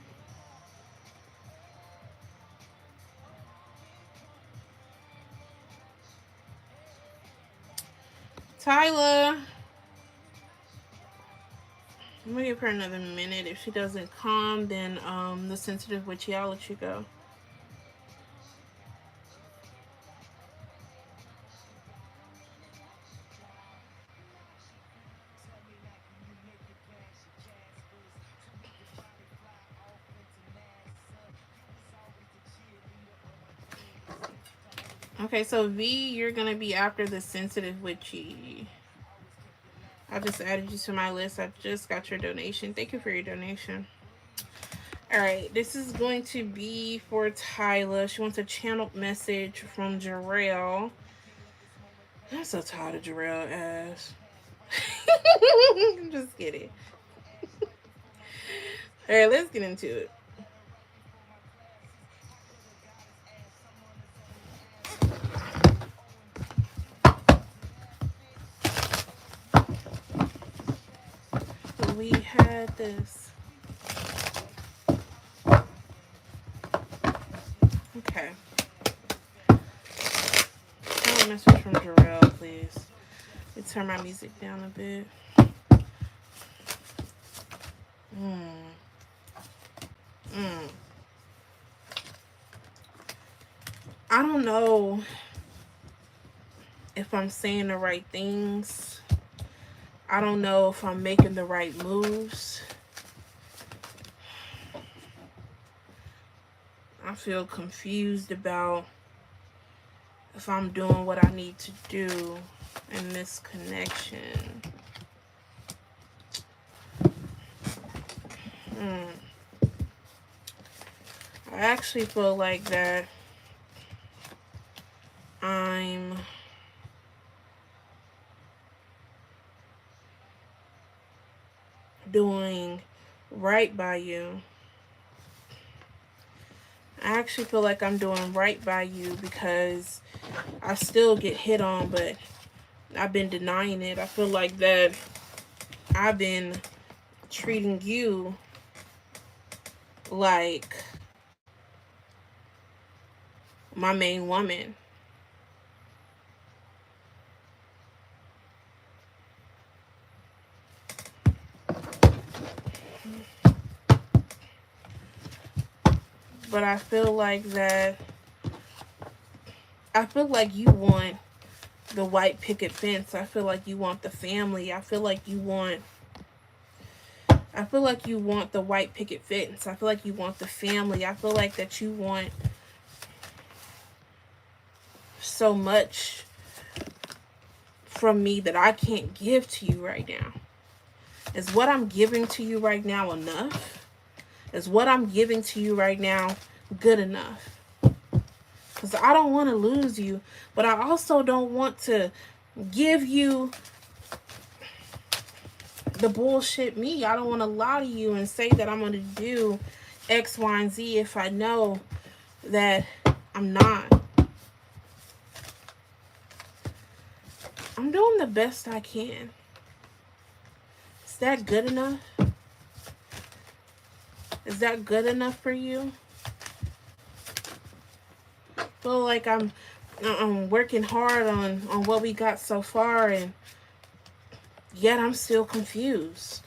Tyler. I'm gonna give her another minute. If she doesn't come, then the sensitive witchy, I'll let you go. Okay, so V, you're gonna be after the sensitive witchy. I just added you to my list. I just got your donation. Thank you for your donation. All right, this is going to be for Tyla. She wants a channeled message from Jarrell. I'm so tired of Jarrell ass. I'm just kidding. All right, let's get into it. We had this. Okay. Tell a message from Jarrell, please. Let's turn my music down a bit. I don't know if I'm saying the right things. I don't know if I'm making the right moves. I feel confused about if I'm doing what I need to do in this connection. Hmm. I actually feel like that I'm doing right by you. I actually feel like I'm doing right by you because I still get hit on, but I've been denying it. I feel like that I've been treating you like my main woman. But I feel like you want the white picket fence. I feel like you want the family. I feel like you want the white picket fence. I feel like you want the family. I feel like that you want so much from me that I can't give to you right now. Is what I'm giving to you right now enough? Is what I'm giving to you right now good enough? Because I don't want to lose you, but I also don't want to give you the bullshit me. I don't want to lie to you and say that I'm going to do X, Y, and Z if I know that I'm not. I'm doing the best I can. Is that good enough? Is that good enough for you? Feel like I'm working hard on what we got so far, and yet I'm still confused.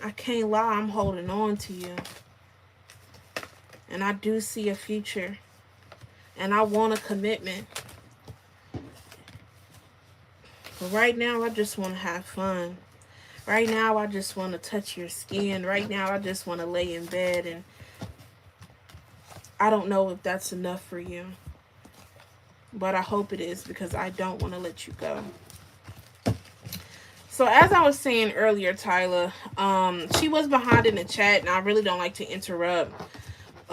I can't lie, I'm holding on to you. And I do see a future. And I want a commitment. But right now, I just want to have fun. Right now, I just want to touch your skin. Right now, I just want to lay in bed. And I don't know if that's enough for you. But I hope it is, because I don't want to let you go. So as I was saying earlier, Tyler, she was behind in the chat, and I really don't like to interrupt.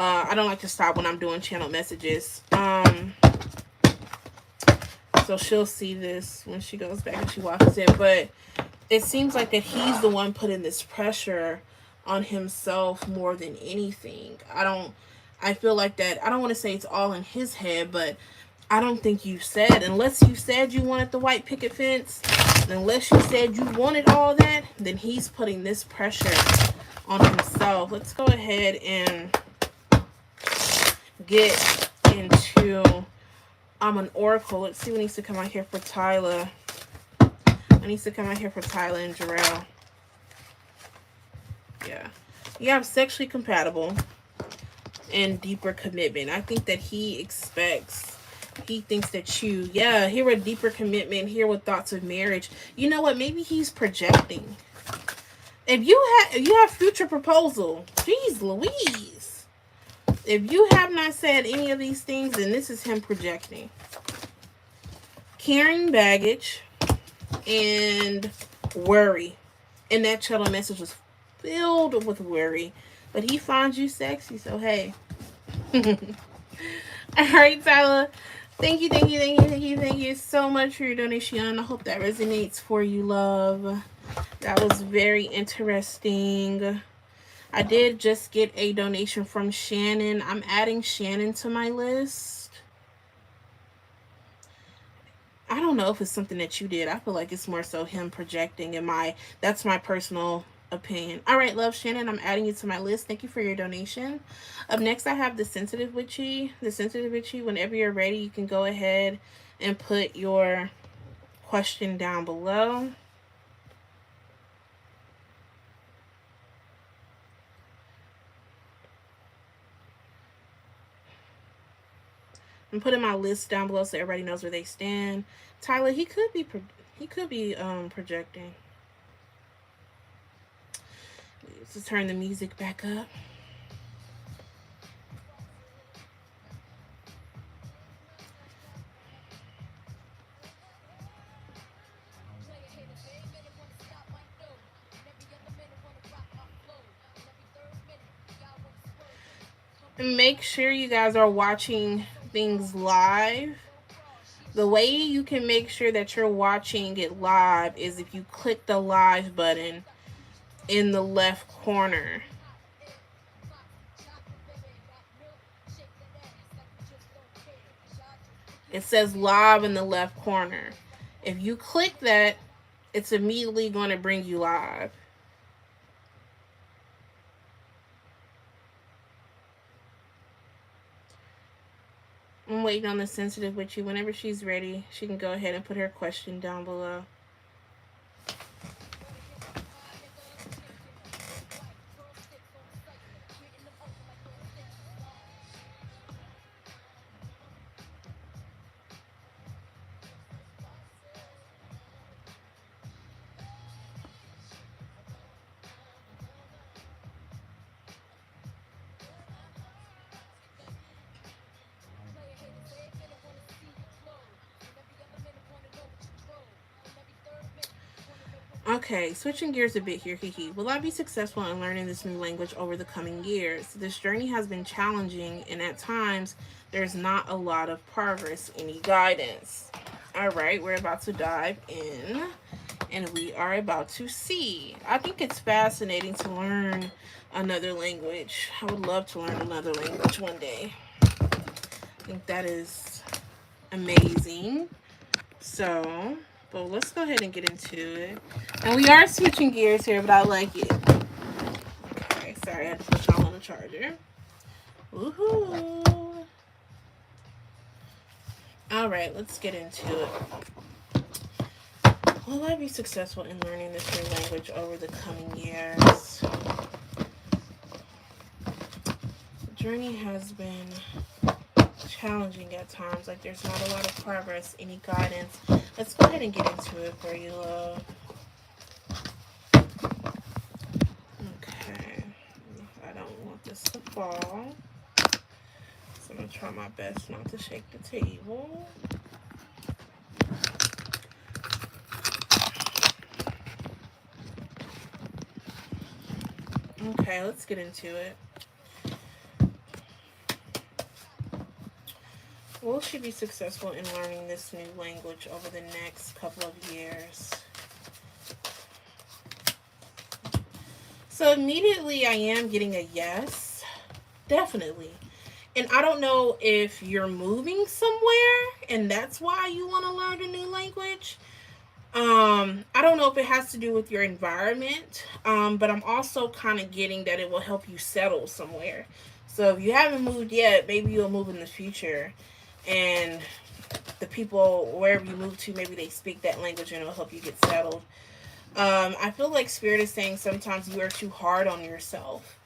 I don't like to stop when I'm doing channel messages. So she'll see this when she goes back and she watches it. But it seems like that he's the one putting this pressure on himself more than anything. I feel like that, I don't want to say it's all in his head, but I don't think you said, unless you said you wanted the white picket fence, unless you said you wanted all that, then he's putting this pressure on himself. Let's go ahead and get into an oracle. Let's see what needs to come out here for Tyler. What needs to come out here for Tyler and Jarrell. Yeah. You have sexually compatible and deeper commitment. I think that he thinks that here a deeper commitment, here with thoughts of marriage. You know what? Maybe he's projecting. If you have future proposal, geez Louise. If you have not said any of these things, then this is him projecting. Carrying baggage and worry. And that channel message was filled with worry. But he finds you sexy, so hey. Alright, Tyler. Thank you so much for your donation. I hope that resonates for you, love. That was very interesting. I did just get a donation from Shannon. I'm adding Shannon to my list. I don't know if it's something that you did. I feel like it's more so him projecting, and that's my personal opinion. All right, love, Shannon, I'm adding you to my list. Thank you for your donation. Up next, I have the Sensitive Witchy. The Sensitive Witchy, whenever you're ready, you can go ahead and put your question down below. I'm putting my list down below so everybody knows where they stand. Tyler, he could be projecting. Let's turn the music back up. make sure you guys are watching things live. The way you can make sure that you're watching it live is if you click the live button in the left corner. It says live in the left corner. If you click that, it's immediately going to bring you live. I'm waiting on the sensitive with you. Whenever she's ready, she can go ahead and put her question down below. Okay, switching gears a bit here, Kiki. Will I be successful in learning this new language over the coming years? This journey has been challenging, and at times, there's not a lot of progress. Any guidance? All right, we're about to dive in, and we are about to see. I think it's fascinating to learn another language. I would love to learn another language one day. I think that is amazing. So, but let's go ahead and get into it. And we are switching gears here, but I like it. Okay, sorry, I had to put y'all on the charger. Woohoo! All right, let's get into it. Will I be successful in learning this new language over the coming years? The journey has been challenging at times. Like there's not a lot of progress. Any guidance? Let's go ahead and get into it for you, love. Okay. I don't want this to fall. So I'm going to try my best not to shake the table. Okay, let's get into it. Will she be successful in learning this new language over the next couple of years? So immediately I am getting a yes. Definitely. And I don't know if you're moving somewhere and that's why you want to learn a new language. I don't know if it has to do with your environment, but I'm also kind of getting that it will help you settle somewhere. So if you haven't moved yet, maybe you'll move in the future, and the people wherever you move to, maybe they speak that language and it'll help you get settled. I feel like Spirit is saying sometimes you are too hard on yourself,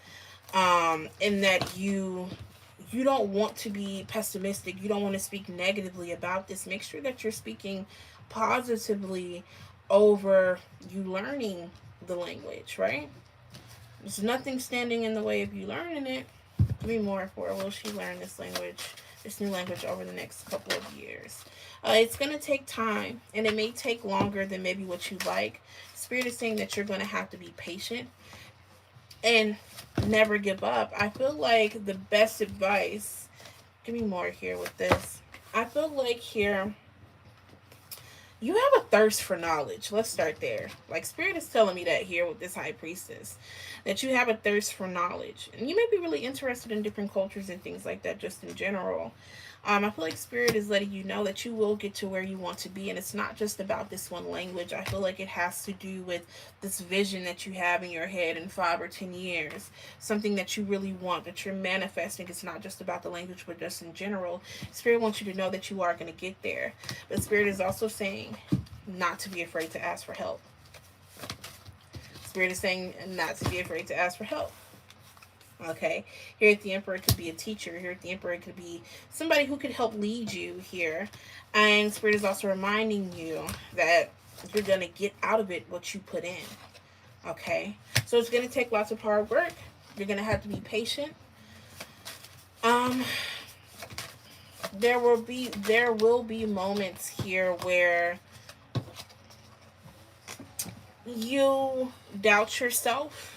and that you don't want to be pessimistic. You don't want to speak negatively about this. Make sure that you're speaking positively over you learning the language, right? There's nothing standing in the way of you learning it. Give me more for will she learn this new language over the next couple of years? It's going to take time, and it may take longer than maybe what you like. Spirit is saying that you're going to have to be patient and never give up. I feel like the best advice, give me more here with this. I feel like here you have a thirst for knowledge. Let's start there. Like Spirit is telling me that here with this High Priestess, that you have a thirst for knowledge, and you may be really interested in different cultures and things like that, just in general. I feel like Spirit is letting you know that you will get to where you want to be, and it's not just about this one language. I feel like it has to do with this vision that you have in your head in 5 or 10 years, something that you really want, that you're manifesting. It's not just about the language, but just in general. Spirit wants you to know that you are going to get there, but Spirit is also saying not to be afraid to ask for help. Spirit is saying not to be afraid to ask for help. Okay, here at the Emperor, it could be a teacher. Here at the Emperor, it could be somebody who could help lead you here. And Spirit is also reminding you that you're going to get out of it what you put in. Okay, so it's going to take lots of hard work. You're going to have to be patient. There will be moments here where you doubt yourself,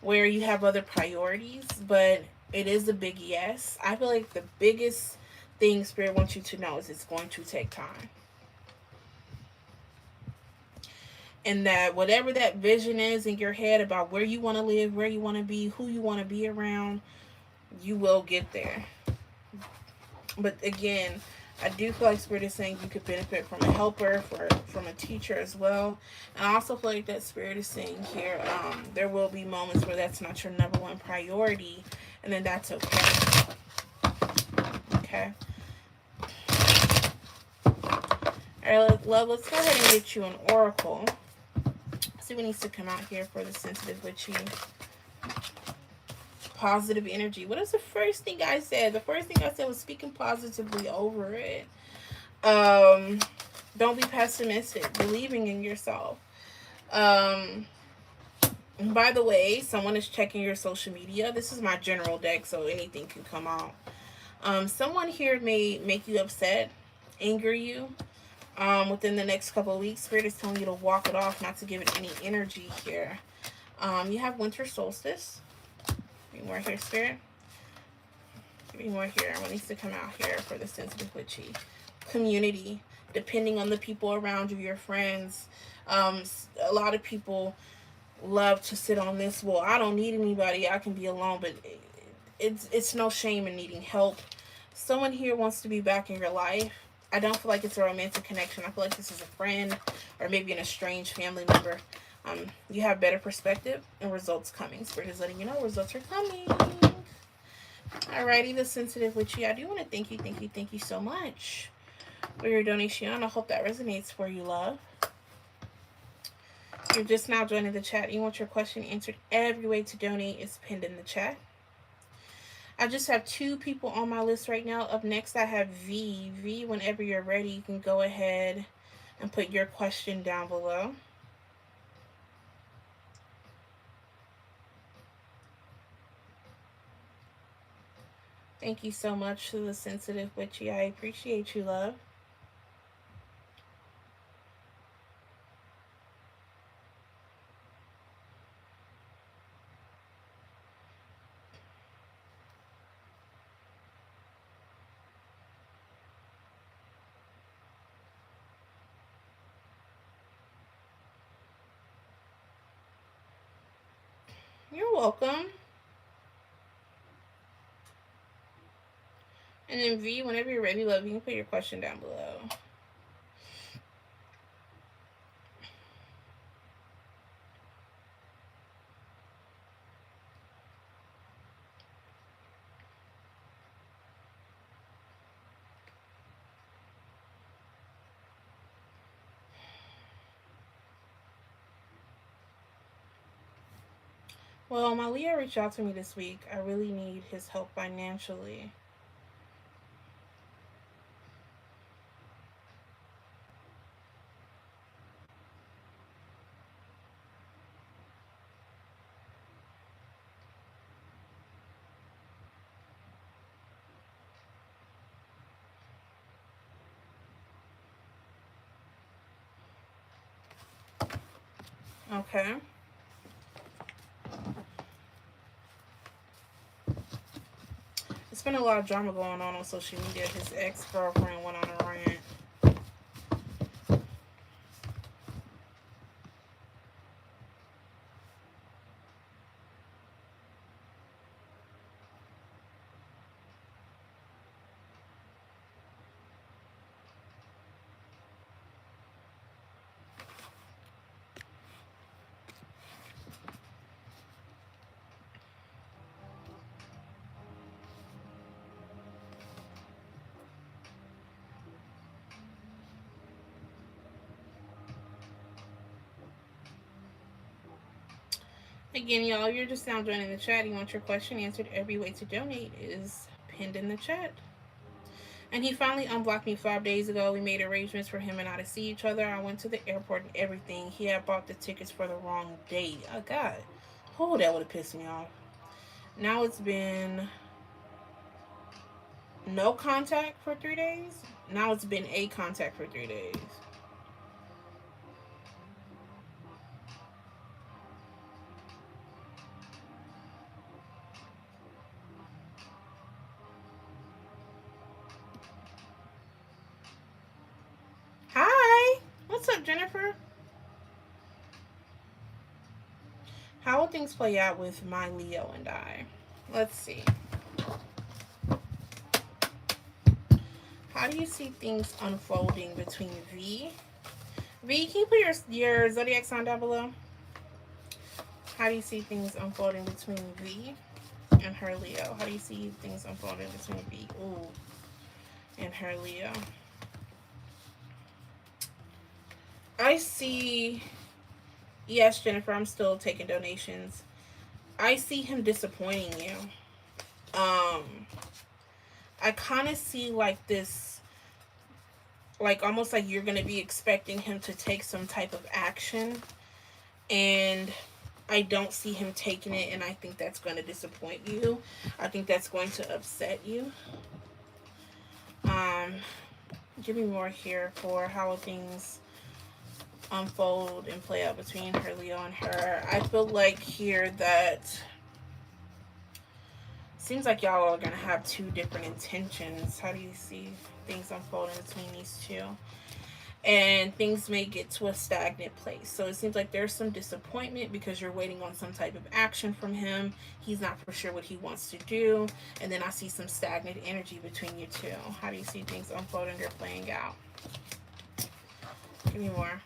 where you have other priorities, but It is a big yes. I feel like the biggest thing Spirit wants you to know is it's going to take time. And that whatever that vision is in your head about where you want to live, where you want to be, who you want to be around, you will get there. But again, I do feel like Spirit is saying you could benefit from a helper, from a teacher as well. And I also feel like that Spirit is saying here, there will be moments where that's not your number one priority, and then that's okay. Okay. All right, love. Let's go ahead and get you an oracle. See what needs to come out here for the sensitive witchy. Positive energy. What is the first thing I said? The first thing I said was speaking positively over it. Um, don't be pessimistic. Believing in yourself. Um, by the way, someone is checking your social media. This is my general deck, so anything can come out. Someone here may make you upset, anger you. Within the next couple of weeks, Spirit is telling you to walk it off, not to give it any energy here. You have winter solstice. Any more here, Spirit? Give me more here. What needs to come out here for the sensitive witchy? Community. Depending on the people around you, your friends. A lot of people love to sit on this. Well, I don't need anybody. I can be alone. But it's no shame in needing help. Someone here wants to be back in your life. I don't feel like it's a romantic connection. I feel like this is a friend or maybe an estranged family member. You have better perspective and results coming. Spirit is letting you know results are coming. Alrighty, the sensitive witchy. I do want to thank you so much for your donation. I hope that resonates for you, love. You're just now joining the chat. You want your question answered. Every way to donate is pinned in the chat. I just have 2 people on my list right now. Up next, I have V. V, whenever you're ready, you can go ahead and put your question down below. Thank you so much to the sensitive witchy. I appreciate you, love. You're welcome. And then V, whenever you're ready, love, you can put your question down below. Well, my Leo reached out to me this week. I really need his help financially. Okay. It's been a lot of drama going on social media. His ex-girlfriend went on a rant. Again, y'all, you're just now joining the chat. You want your question answered. Every way to donate is pinned in the chat. And he finally unblocked me 5 days ago. We made arrangements for him and I to see each other. I went to the airport and everything. He had bought the tickets for the wrong date. Oh, God. Oh, that would have pissed me off. Now it's been no contact for 3 days. Now it's been a contact for 3 days. What's up, Jennifer? How will things play out with my Leo and I? Let's see. How do you see things unfolding between V? V, can you put your zodiac sign down below? How do you see things unfolding between V and her Leo? How do you see things unfolding between V and her Leo? I see. Yes, Jennifer, I'm still taking donations. I see him disappointing you. I kind of see like this, like almost like you're going to be expecting him to take some type of action, and I don't see him taking it, and I think that's going to disappoint you. I think that's going to upset you. Give me more here for how things unfold and play out between her Leo and her. I feel like here that seems like y'all are gonna have two different intentions. How do you see things unfolding between these two? And things may get to a stagnant place. So it seems like there's some disappointment because you're waiting on some type of action from him. He's not for sure what he wants to do. And then I see some stagnant energy between you two. How do you see things unfolding or playing out? Give me more.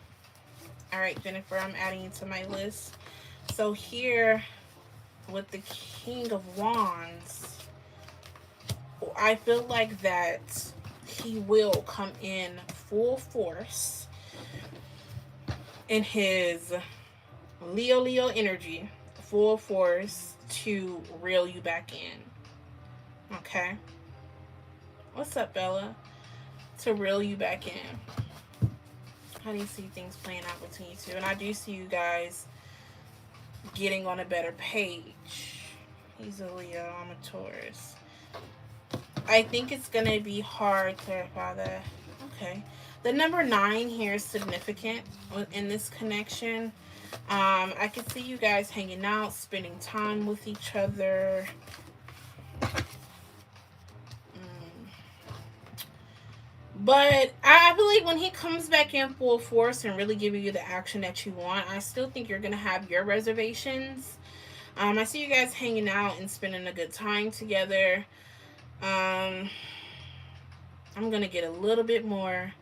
All right, Jennifer, I'm adding you to my list. So here with the King of Wands, I feel like that he will come in full force in his Leo energy, full force to reel you back in. Okay? What's up, Bella? To reel you back in. How do you see things playing out between you two? And I do see you guys getting on a better page. He's a Leo, I'm a Taurus. I think it's going to be hard to clarify that. Okay. The number 9 here is significant in this connection. I can see you guys hanging out, spending time with each other. But I believe when he comes back in full force and really giving you the action that you want, I still think you're going to have your reservations. I see you guys hanging out and spending a good time together. I'm going to get a little bit more.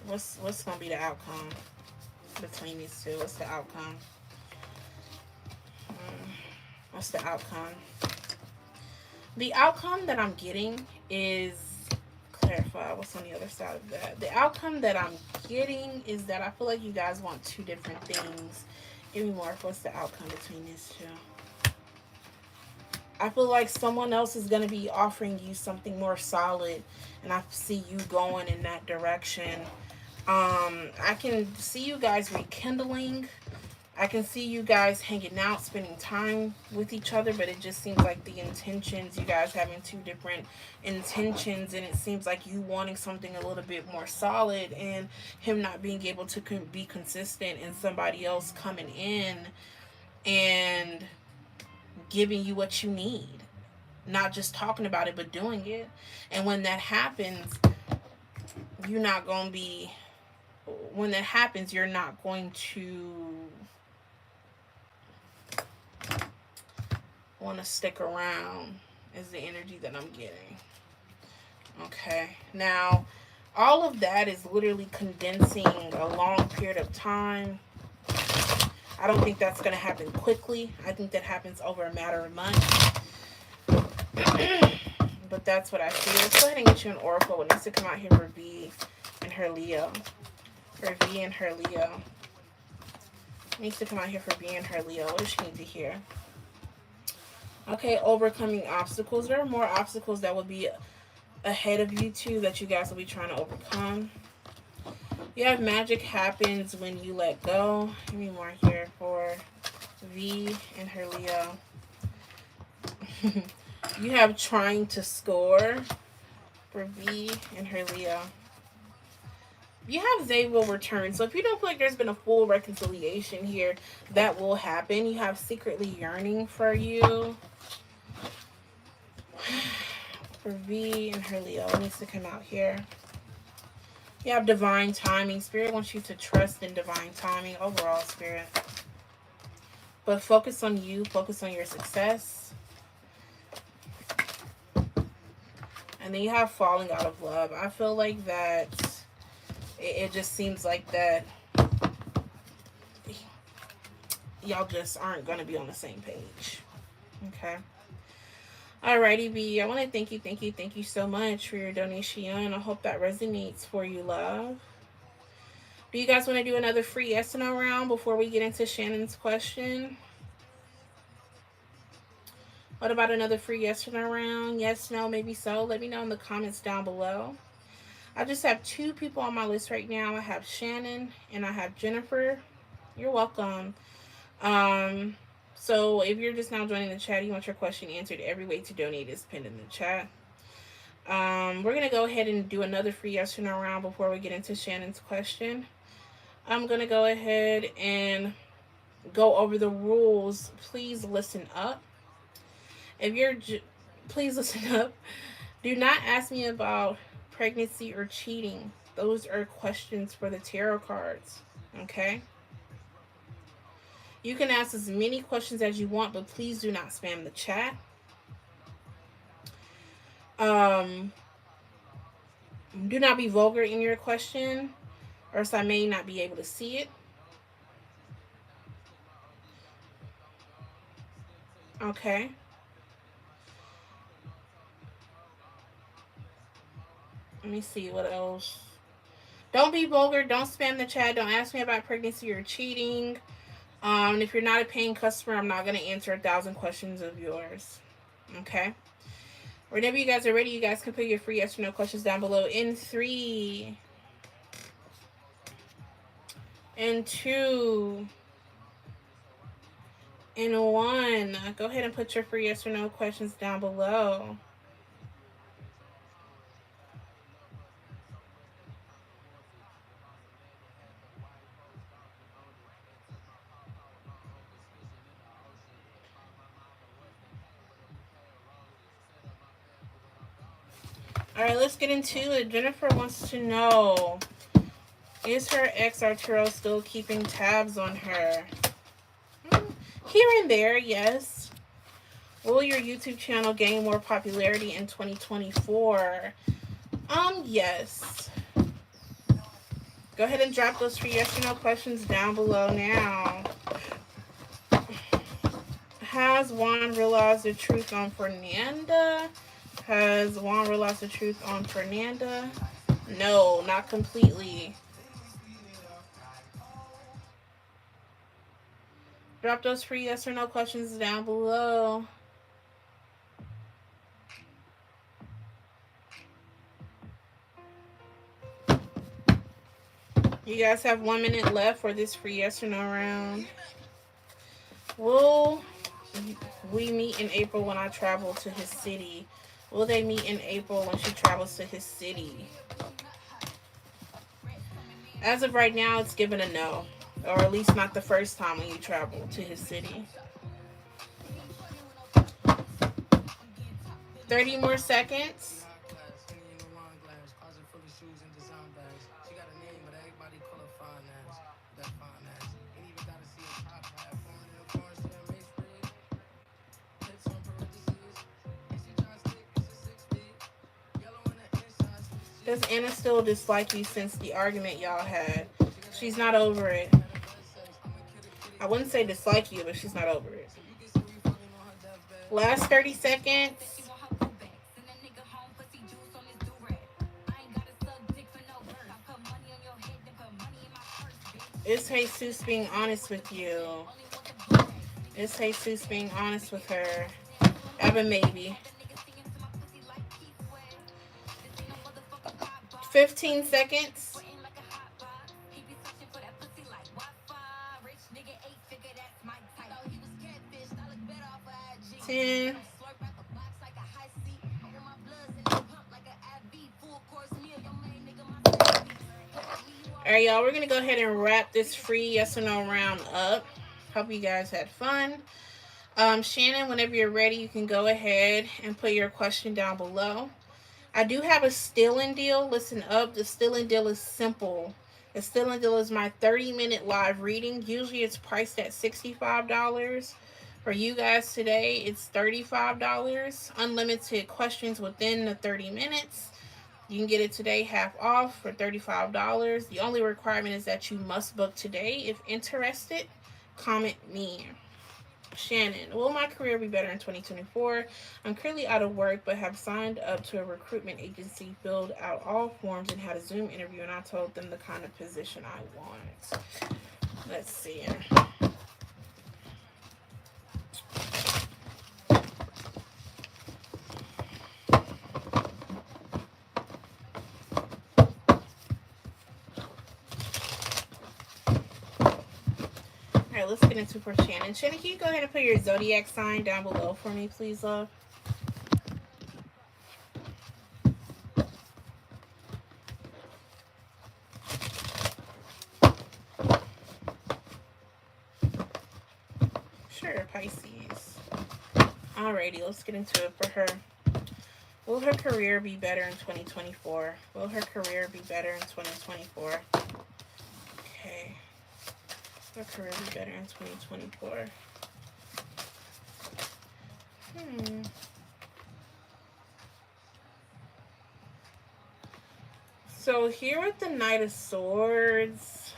What's going to be the outcome between these two? What's the outcome? What's the outcome? The outcome that I'm getting is, clarify what's on the other side of that. The outcome that I'm getting is that I feel like you guys want two different things. Give me more. What's the outcome between these two? I feel like someone else is going to be offering you something more solid, and I see you going in that direction. I can see you guys rekindling. I can see you guys hanging out, spending time with each other, but it just seems like the intentions, you guys having two different intentions, and it seems like you wanting something a little bit more solid and him not being able to be consistent, and somebody else coming in and giving you what you need. Not just talking about it, but doing it. And when that happens, you're not going to be... When that happens, you're not going to want to stick around, is the energy that I'm getting. Okay. Now, all of that is literally condensing a long period of time. I don't think that's going to happen quickly. I think that happens over a matter of months. But that's what I see. Let's go ahead and get you an oracle. What needs to come out here for V and her Leo. For V and her Leo. Needs to come out here for V and her Leo. What does she need to hear? Okay, overcoming obstacles. There are more obstacles that will be ahead of you two that you guys will be trying to overcome. You have magic happens when you let go. Give me more here for V and her Leo. You have trying to score for V and her Leo. You have they will return. So if you don't feel like there's been a full reconciliation here, that will happen. You have secretly yearning for you. For V and her Leo. It needs to come out here. You have divine timing. Spirit wants you to trust in divine timing overall, Spirit. But focus on you. Focus on your success. And then you have falling out of love. I feel like that it just seems like that y'all just aren't going to be on the same page. Okay. Alrighty, B. I want to thank you so much for your donation. I hope that resonates for you, love. Do you guys want to do another free yes or no round before we get into Shannon's question? What about another free yes or no round? Yes, no, maybe so. Let me know in the comments down below. I just have two people on my list right now. I have Shannon and I have Jennifer. You're welcome. Um, so if you're just now joining the chat, you want your question answered, every way to donate is pinned in the chat. We're gonna go ahead and do another free yes or no round before we get into Shannon's question. I'm gonna go ahead and go over the rules. Please listen up. If you're, please listen up. Do not ask me about pregnancy or cheating. Those are questions for the tarot cards. Okay. You can ask as many questions as you want, but please do not spam the chat. Do not be vulgar in your question, or else I may not be able to see it. Okay. Let me see what else. Don't be vulgar. Don't spam the chat. Don't ask me about pregnancy or cheating. If you're not a paying customer, I'm not going to answer 1,000 questions of yours. Okay. Whenever you guys are ready, you guys can put your free yes or no questions down below. In 3, in 2, in 1. Go ahead and put your free yes or no questions down below. All right, let's get into it. Jennifer wants to know, is her ex Arturo still keeping tabs on her? Here and there, yes. Will your YouTube channel gain more popularity in 2024? Yes. Go ahead and drop those free yes or no questions down below now. Has Juan realized the truth on Fernanda? Has Juan realized the truth on Fernanda? No, not completely. Drop those free yes or no questions down below. You guys have 1 minute left for this free yes or no round. Will we meet in April when I travel to his city? Will they meet in April when she travels to his city? As of right now, it's given a no. Or at least not the first time when you travel to his city. 30 more seconds. Does Anna still dislike you since the argument y'all had? She's not over it. I wouldn't say dislike you, but she's not over it. Last 30 seconds. Is Jesus being honest with you? Is Jesus being honest with her? I have a maybe. 15 seconds. 10. All right, y'all, we're going to go ahead and wrap this free yes or no round up. Hope you guys had fun. Shannon, whenever you're ready, you can go ahead and put your question down below. I do have a stealing deal. Listen up. The stealing deal is simple. The stealing deal is my 30-minute live reading. Usually it's priced at $65. For you guys today, it's $35. Unlimited questions within the 30 minutes. You can get it today half off for $35. The only requirement is that you must book today. If interested, comment me. Shannon, will my career be better in 2024? I'm currently out of work but have signed up to a recruitment agency, filled out all forms, and had a Zoom interview, and I told them the kind of position I want. Let's see. All right, let's get into for Shannon. Shannon, can you go ahead and put your zodiac sign down below for me, please, love? Sure, Pisces. Alrighty, let's get into it for her. Will her career be better in 2024? Will her career be better in 2024? Okay. Will her career be better in 2024? So here with the Knight of Swords,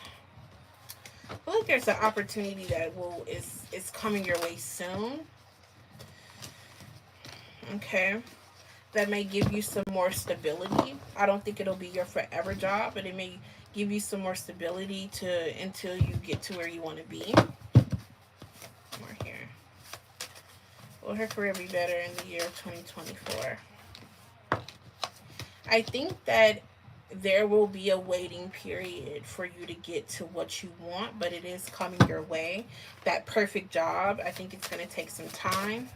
I feel like there's an opportunity that is coming your way soon. Okay. That may give you some more stability. I don't think it'll be your forever job, but it may give you some more stability until you get to where you want to be. More here. Will her career be better in the year of 2024? I think that there will be a waiting period for you to get to what you want, but it is coming your way. That perfect job, I think it's going to take some time.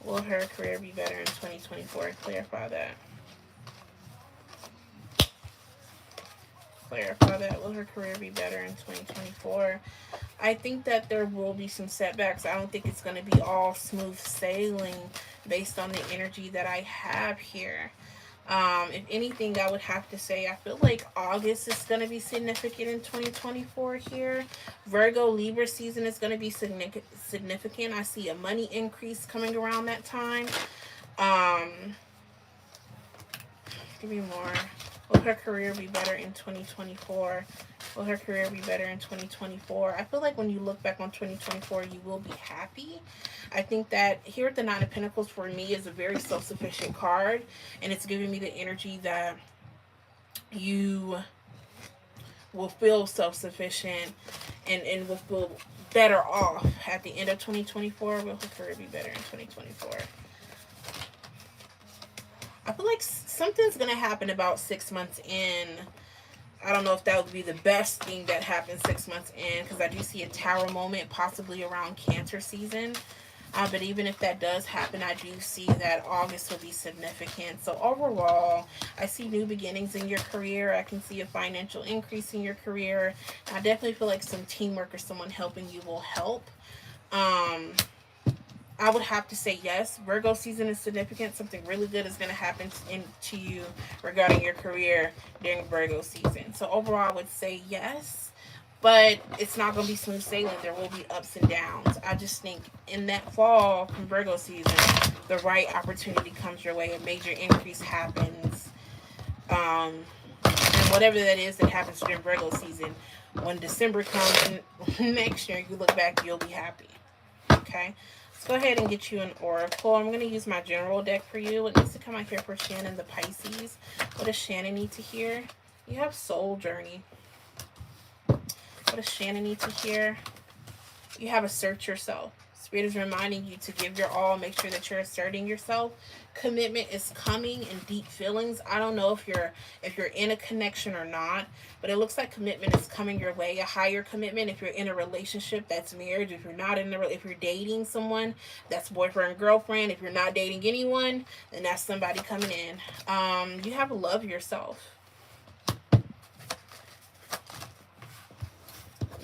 Will her career be better in 2024? Clarify that. Clarify that. Will her career be better in 2024? I think that there will be some setbacks. I don't think it's going to be all smooth sailing based on the energy that I have here. If anything, I would have to say I feel like August is going to be significant in 2024 here. Virgo Libra season is going to be significant. I see a money increase coming around that time. Give me more. Will her career be better in 2024? Will her career be better in 2024? I feel like when you look back on 2024, you will be happy. I think that here at the Nine of Pentacles for me is a very self-sufficient card, and it's giving me the energy that you will feel self-sufficient and will feel better off at the end of 2024. Will her career be better in 2024? I feel like something's going to happen about 6 months in. I don't know if that would be the best thing that happens 6 months in, because I do see a tower moment possibly around Cancer season. But even if that does happen, I do see that August will be significant. So overall, I see new beginnings in your career. I can see a financial increase in your career. I definitely feel like some teamwork or someone helping you will help. I would have to say yes. Virgo season is significant. Something really good is going to happen to you regarding your career during Virgo season. So overall, I would say yes. But it's not going to be smooth sailing. There will be ups and downs. I just think in that fall from Virgo season, the right opportunity comes your way. A major increase happens. And whatever that is that happens during Virgo season, when December comes next year, you look back, you'll be happy. Okay? Let's go ahead and get you an oracle. I'm going to use my general deck for you. What needs to come out here for Shannon the Pisces? What does Shannon need to hear? You have soul journey. What does Shannon need to hear? You have assert yourself. Spirit is reminding you to give your all. Make sure that you're asserting yourself. Commitment is coming and deep feelings. I don't know if you're in a connection or not, but it looks like commitment is coming your way. A higher commitment if you're in a relationship that's marriage. If you're not if you're dating someone, that's boyfriend girlfriend. If you're not dating anyone, then that's somebody coming in. You have to love yourself.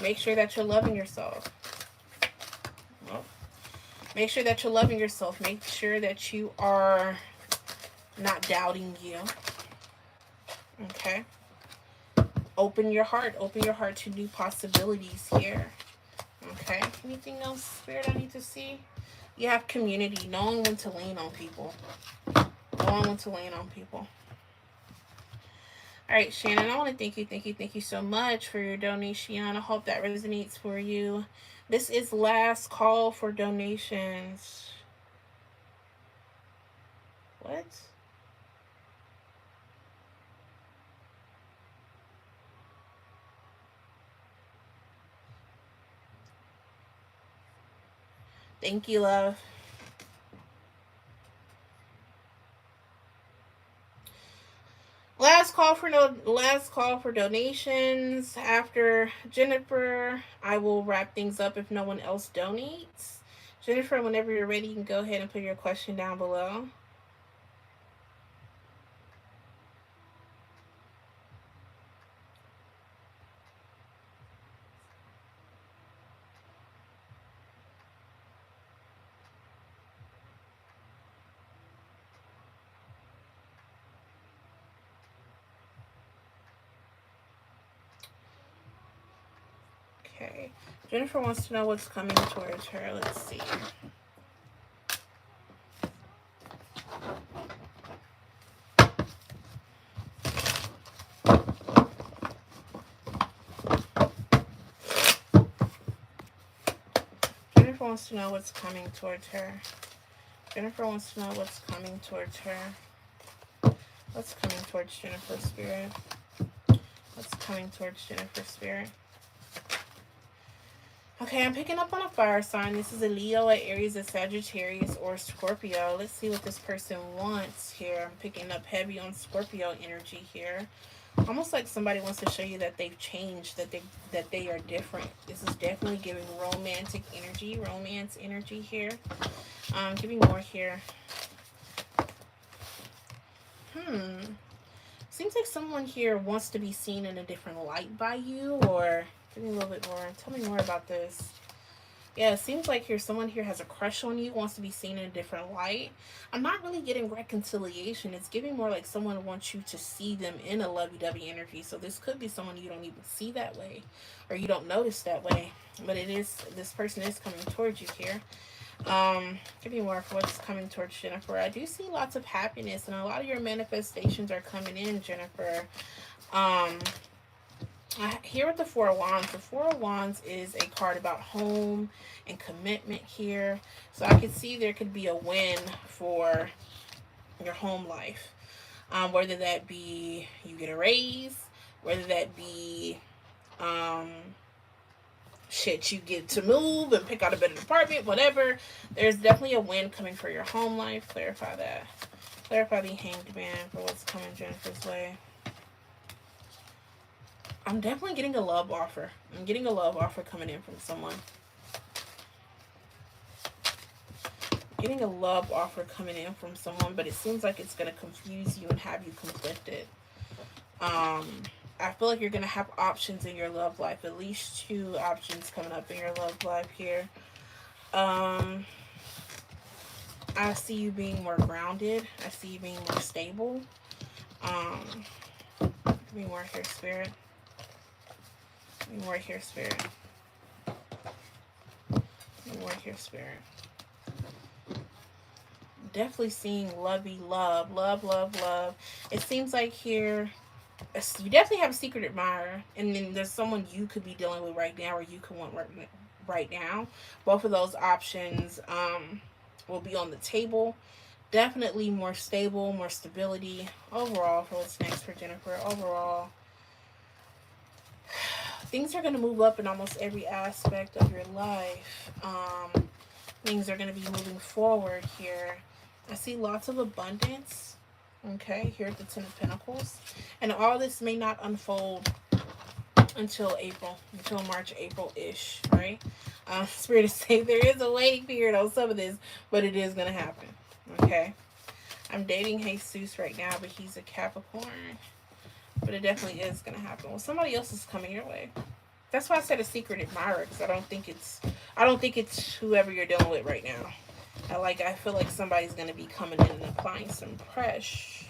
Make sure that you're loving yourself. Well, Make sure that you're loving yourself. Make sure that you are not doubting you. Okay. Open your heart. Open your heart to new possibilities here. Okay. Anything else, Spirit, I need to see? You have community. Knowing when to lean on people. Knowing when to lean on people. All right, Shannon, I want to thank you so much for your donation. I hope that resonates for you. This is last call for donations. What? Thank you, love. Last call for donations. After Jennifer, I will wrap things up if no one else donates. Jennifer, whenever you're ready, you can go ahead and put your question down below. Okay. Jennifer wants to know what's coming towards her. Let's see. Jennifer wants to know what's coming towards her. Jennifer wants to know what's coming towards her. What's coming towards Jennifer, Spirit? What's coming towards Jennifer, Spirit? Okay, I'm picking up on a fire sign. This is a Leo, a Aries, a Sagittarius, or Scorpio. Let's see what this person wants here. I'm picking up heavy on Scorpio energy here. Almost like somebody wants to show you that they've changed, that they are different. This is definitely giving romantic energy, romance energy here. Give me more here. Seems like someone here wants to be seen in a different light by you, or give me a little bit more. Tell me more about this. Yeah, it seems like here someone here has a crush on you, wants to be seen in a different light. I'm not really getting reconciliation. It's giving more like someone wants you to see them in a lovey-dovey energy. So this could be someone you don't even see that way, or you don't notice that way. But it is, this person is coming towards you here. Give me more for what's coming towards Jennifer. I do see lots of happiness, and a lot of your manifestations are coming in, Jennifer. Here with the Four of Wands, the Four of Wands is a card about home and commitment here. So I could see there could be a win for your home life. Whether that be you get a raise, whether that be you get to move and pick out a better apartment, whatever. There's definitely a win coming for your home life. Clarify that. Clarify the Hanged Man for what's coming Jennifer's way. I'm definitely getting a love offer. I'm getting a love offer coming in from someone. Getting a love offer coming in from someone, but it seems like it's going to confuse you and have you conflicted. I feel like you're going to have options in your love life. At least 2 options coming up in your love life here. I see you being more grounded. I see you being more stable. Give me more here, Spirit. Give me more here, Spirit. Give me more here, Spirit. Definitely seeing lovey love. Love. It seems like here you definitely have a secret admirer, and then there's someone you could be dealing with right now, or you could want right now. Both of those options will be on the table. Definitely more stable, more stability overall for what's next for Jennifer. Overall, things are going to move up in almost every aspect of your life. Things are going to be moving forward here. I see lots of abundance. Okay, here at the Ten of Pentacles. And all this may not unfold until April, until March, April-ish, right? Spirit is saying there is a waiting period on some of this, but it is going to happen, okay? I'm dating Jesus right now, but he's a Capricorn. But it definitely is going to happen. Well, somebody else is coming your way. That's why I said a secret admirer, because I don't think it's whoever you're dealing with right now. I feel like somebody's gonna be coming in and applying some pressure.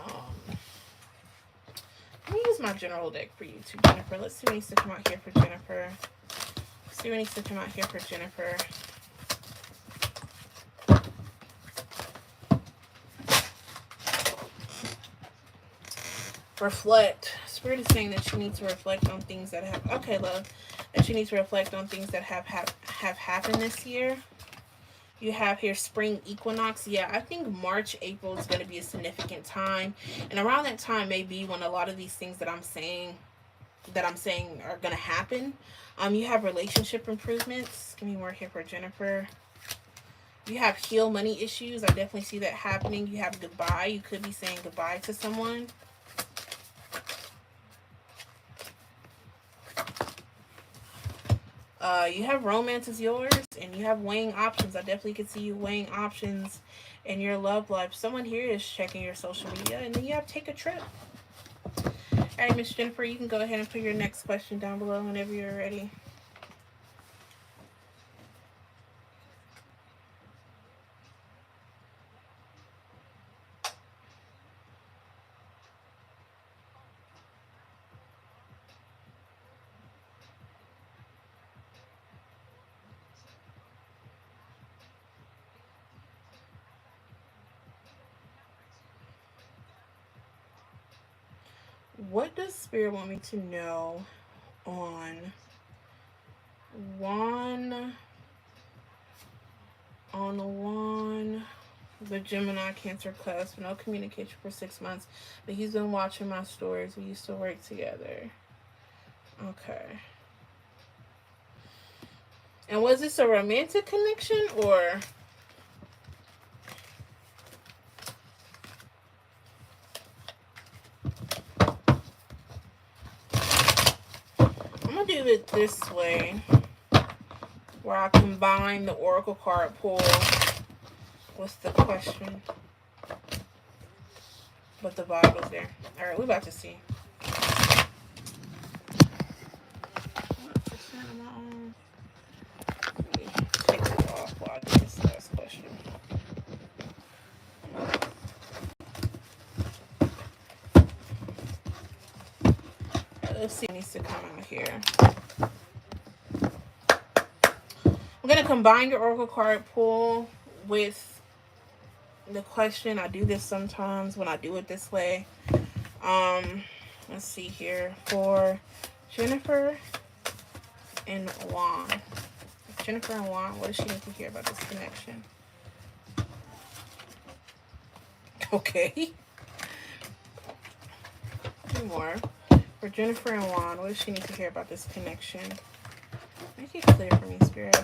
Um, Let me use my general deck for you too, Jennifer. Let's see what needs to come out here for Jennifer. See what needs to come out here for Jennifer. Reflect. Spirit is saying that you need to reflect on things that have. Okay, love. That you need to reflect on things that have happened this year. You have here spring equinox. Yeah, I think March, April is going to be a significant time, and around that time may be when a lot of these things that I'm saying are going to happen. You have relationship improvements. Give me more here for Jennifer. You have heal money issues. I definitely see that happening. You have goodbye. You could be saying goodbye to someone. You have romance is yours, and you have weighing options. I definitely could see you weighing options in your love life. Someone here is checking your social media, and then you have take a trip. All right, Miss Jennifer, you can go ahead and put your next question down below whenever you're ready. What does Spirit want me to know on one one the Gemini Cancer cusp? No communication for 6 months, but he's been watching my stories. We used to work together. Okay. And was this a romantic connection or? I'm gonna do it this way, where I combine the oracle card pull with the question, but the Bible's there. All right, we're about to see. Take it off while I do this last question. Let's see what needs to come out here. I'm going to combine your oracle card pull with the question. I do this sometimes when I do it this way. Let's see here. For Jennifer and Juan. Jennifer and Juan, what does she need to hear about this connection? Okay. Two more. For Jennifer and Juan, what does she need to hear about this connection? Make it clear for me, Spirit.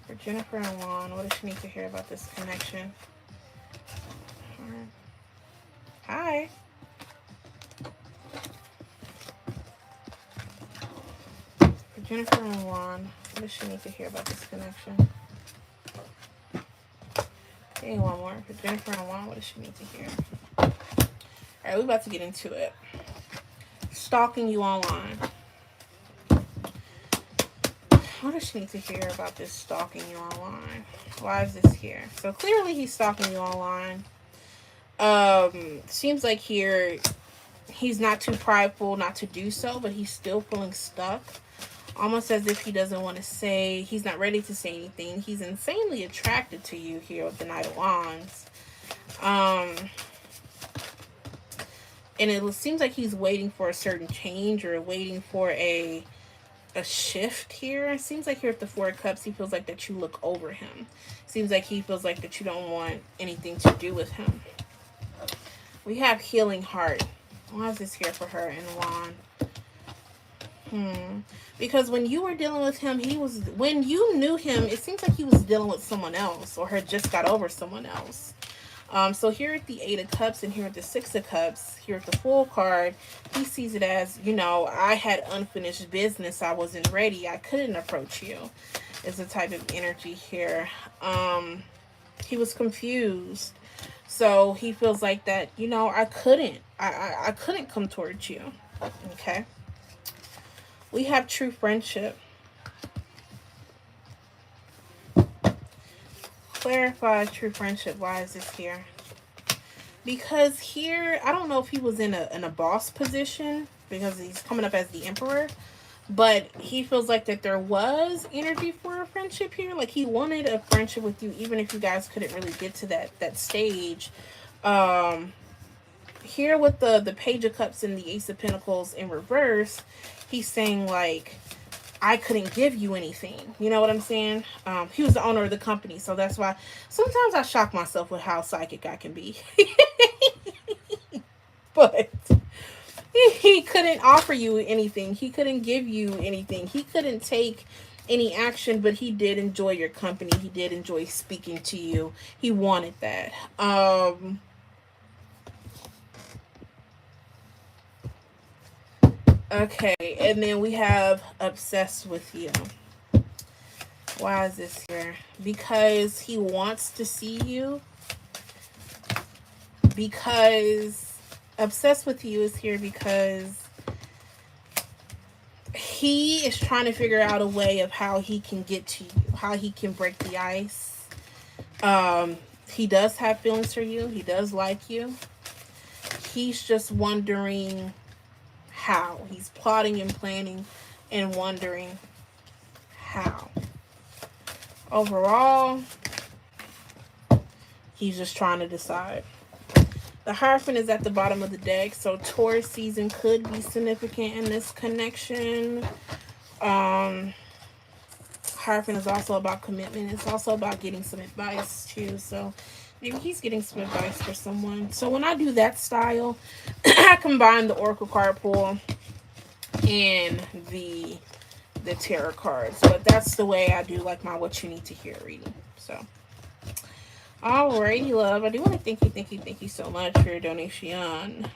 For Jennifer and Juan, what does she need to hear about this connection? Hi. For Jennifer and Juan, what does she need to hear about this connection? Okay, one more. For Jennifer and Juan, what does she need to hear? Alright, we're about to get into it. Stalking you online. What does she need to hear about this stalking you online? Why is this here? So clearly he's stalking you online. Seems like here he's not too prideful not to do so, but he's still feeling stuck. Almost as if he doesn't want to say, he's not ready to say anything. He's insanely attracted to you here with the Knight of Wands. And it seems like he's waiting for a certain change or waiting for a shift here. It seems like here with the Four of Cups, he feels like that you look over him. Seems like he feels like that you don't want anything to do with him. We have Healing Heart. Why is this here for her and Juan? Because when you were dealing with him, when you knew him, it seems like he was dealing with someone else or had just got over someone else. So here at the Eight of Cups and here at the Six of Cups, here at the Fool card, he sees it as, I had unfinished business. I wasn't ready. I couldn't approach you. Is the type of energy here. He was confused. So he feels like that, I couldn't come towards you. Okay. We have true friendship. Clarify true friendship. Why is this here? Because here, I don't know if he was in a boss position because he's coming up as the emperor, but he feels like that there was energy for a friendship here. Like he wanted a friendship with you, even if you guys couldn't really get to that stage. Um, Here with the Page of Cups and the Ace of Pentacles in reverse, he's saying like, I couldn't give you anything. You know what I'm saying? He was the owner of the company, so that's why sometimes I shock myself with how psychic I can be. But he couldn't offer you anything. He couldn't give you anything. He couldn't take any action, but he did enjoy your company. He did enjoy speaking to you. He wanted that. Okay, and then we have obsessed with you. Why is this here? Because he wants to see you. Because obsessed with you is here because he is trying to figure out a way of how he can get to you, how he can break the ice. He does have feelings for you. He does like you. He's just wondering how. He's plotting and planning and wondering how. Overall, he's just trying to decide. The Hierophant is at the bottom of the deck, so Taurus season could be significant in this connection. Hierophant is also about commitment. It's also about getting some advice too, so maybe he's getting some advice for someone. So when I do that style, I combine the Oracle card pull and the tarot cards. But that's the way I do like my what you need to hear reading. So alrighty, love. I do want to thank you so much for your donation.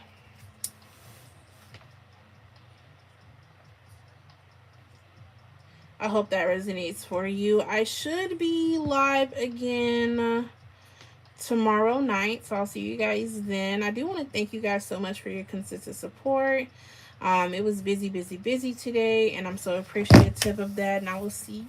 I hope that resonates for you. I should be live again tomorrow night, so I'll see you guys then. I do want to thank you guys so much for your consistent support. It was busy today, and I'm so appreciative of that, and I will see you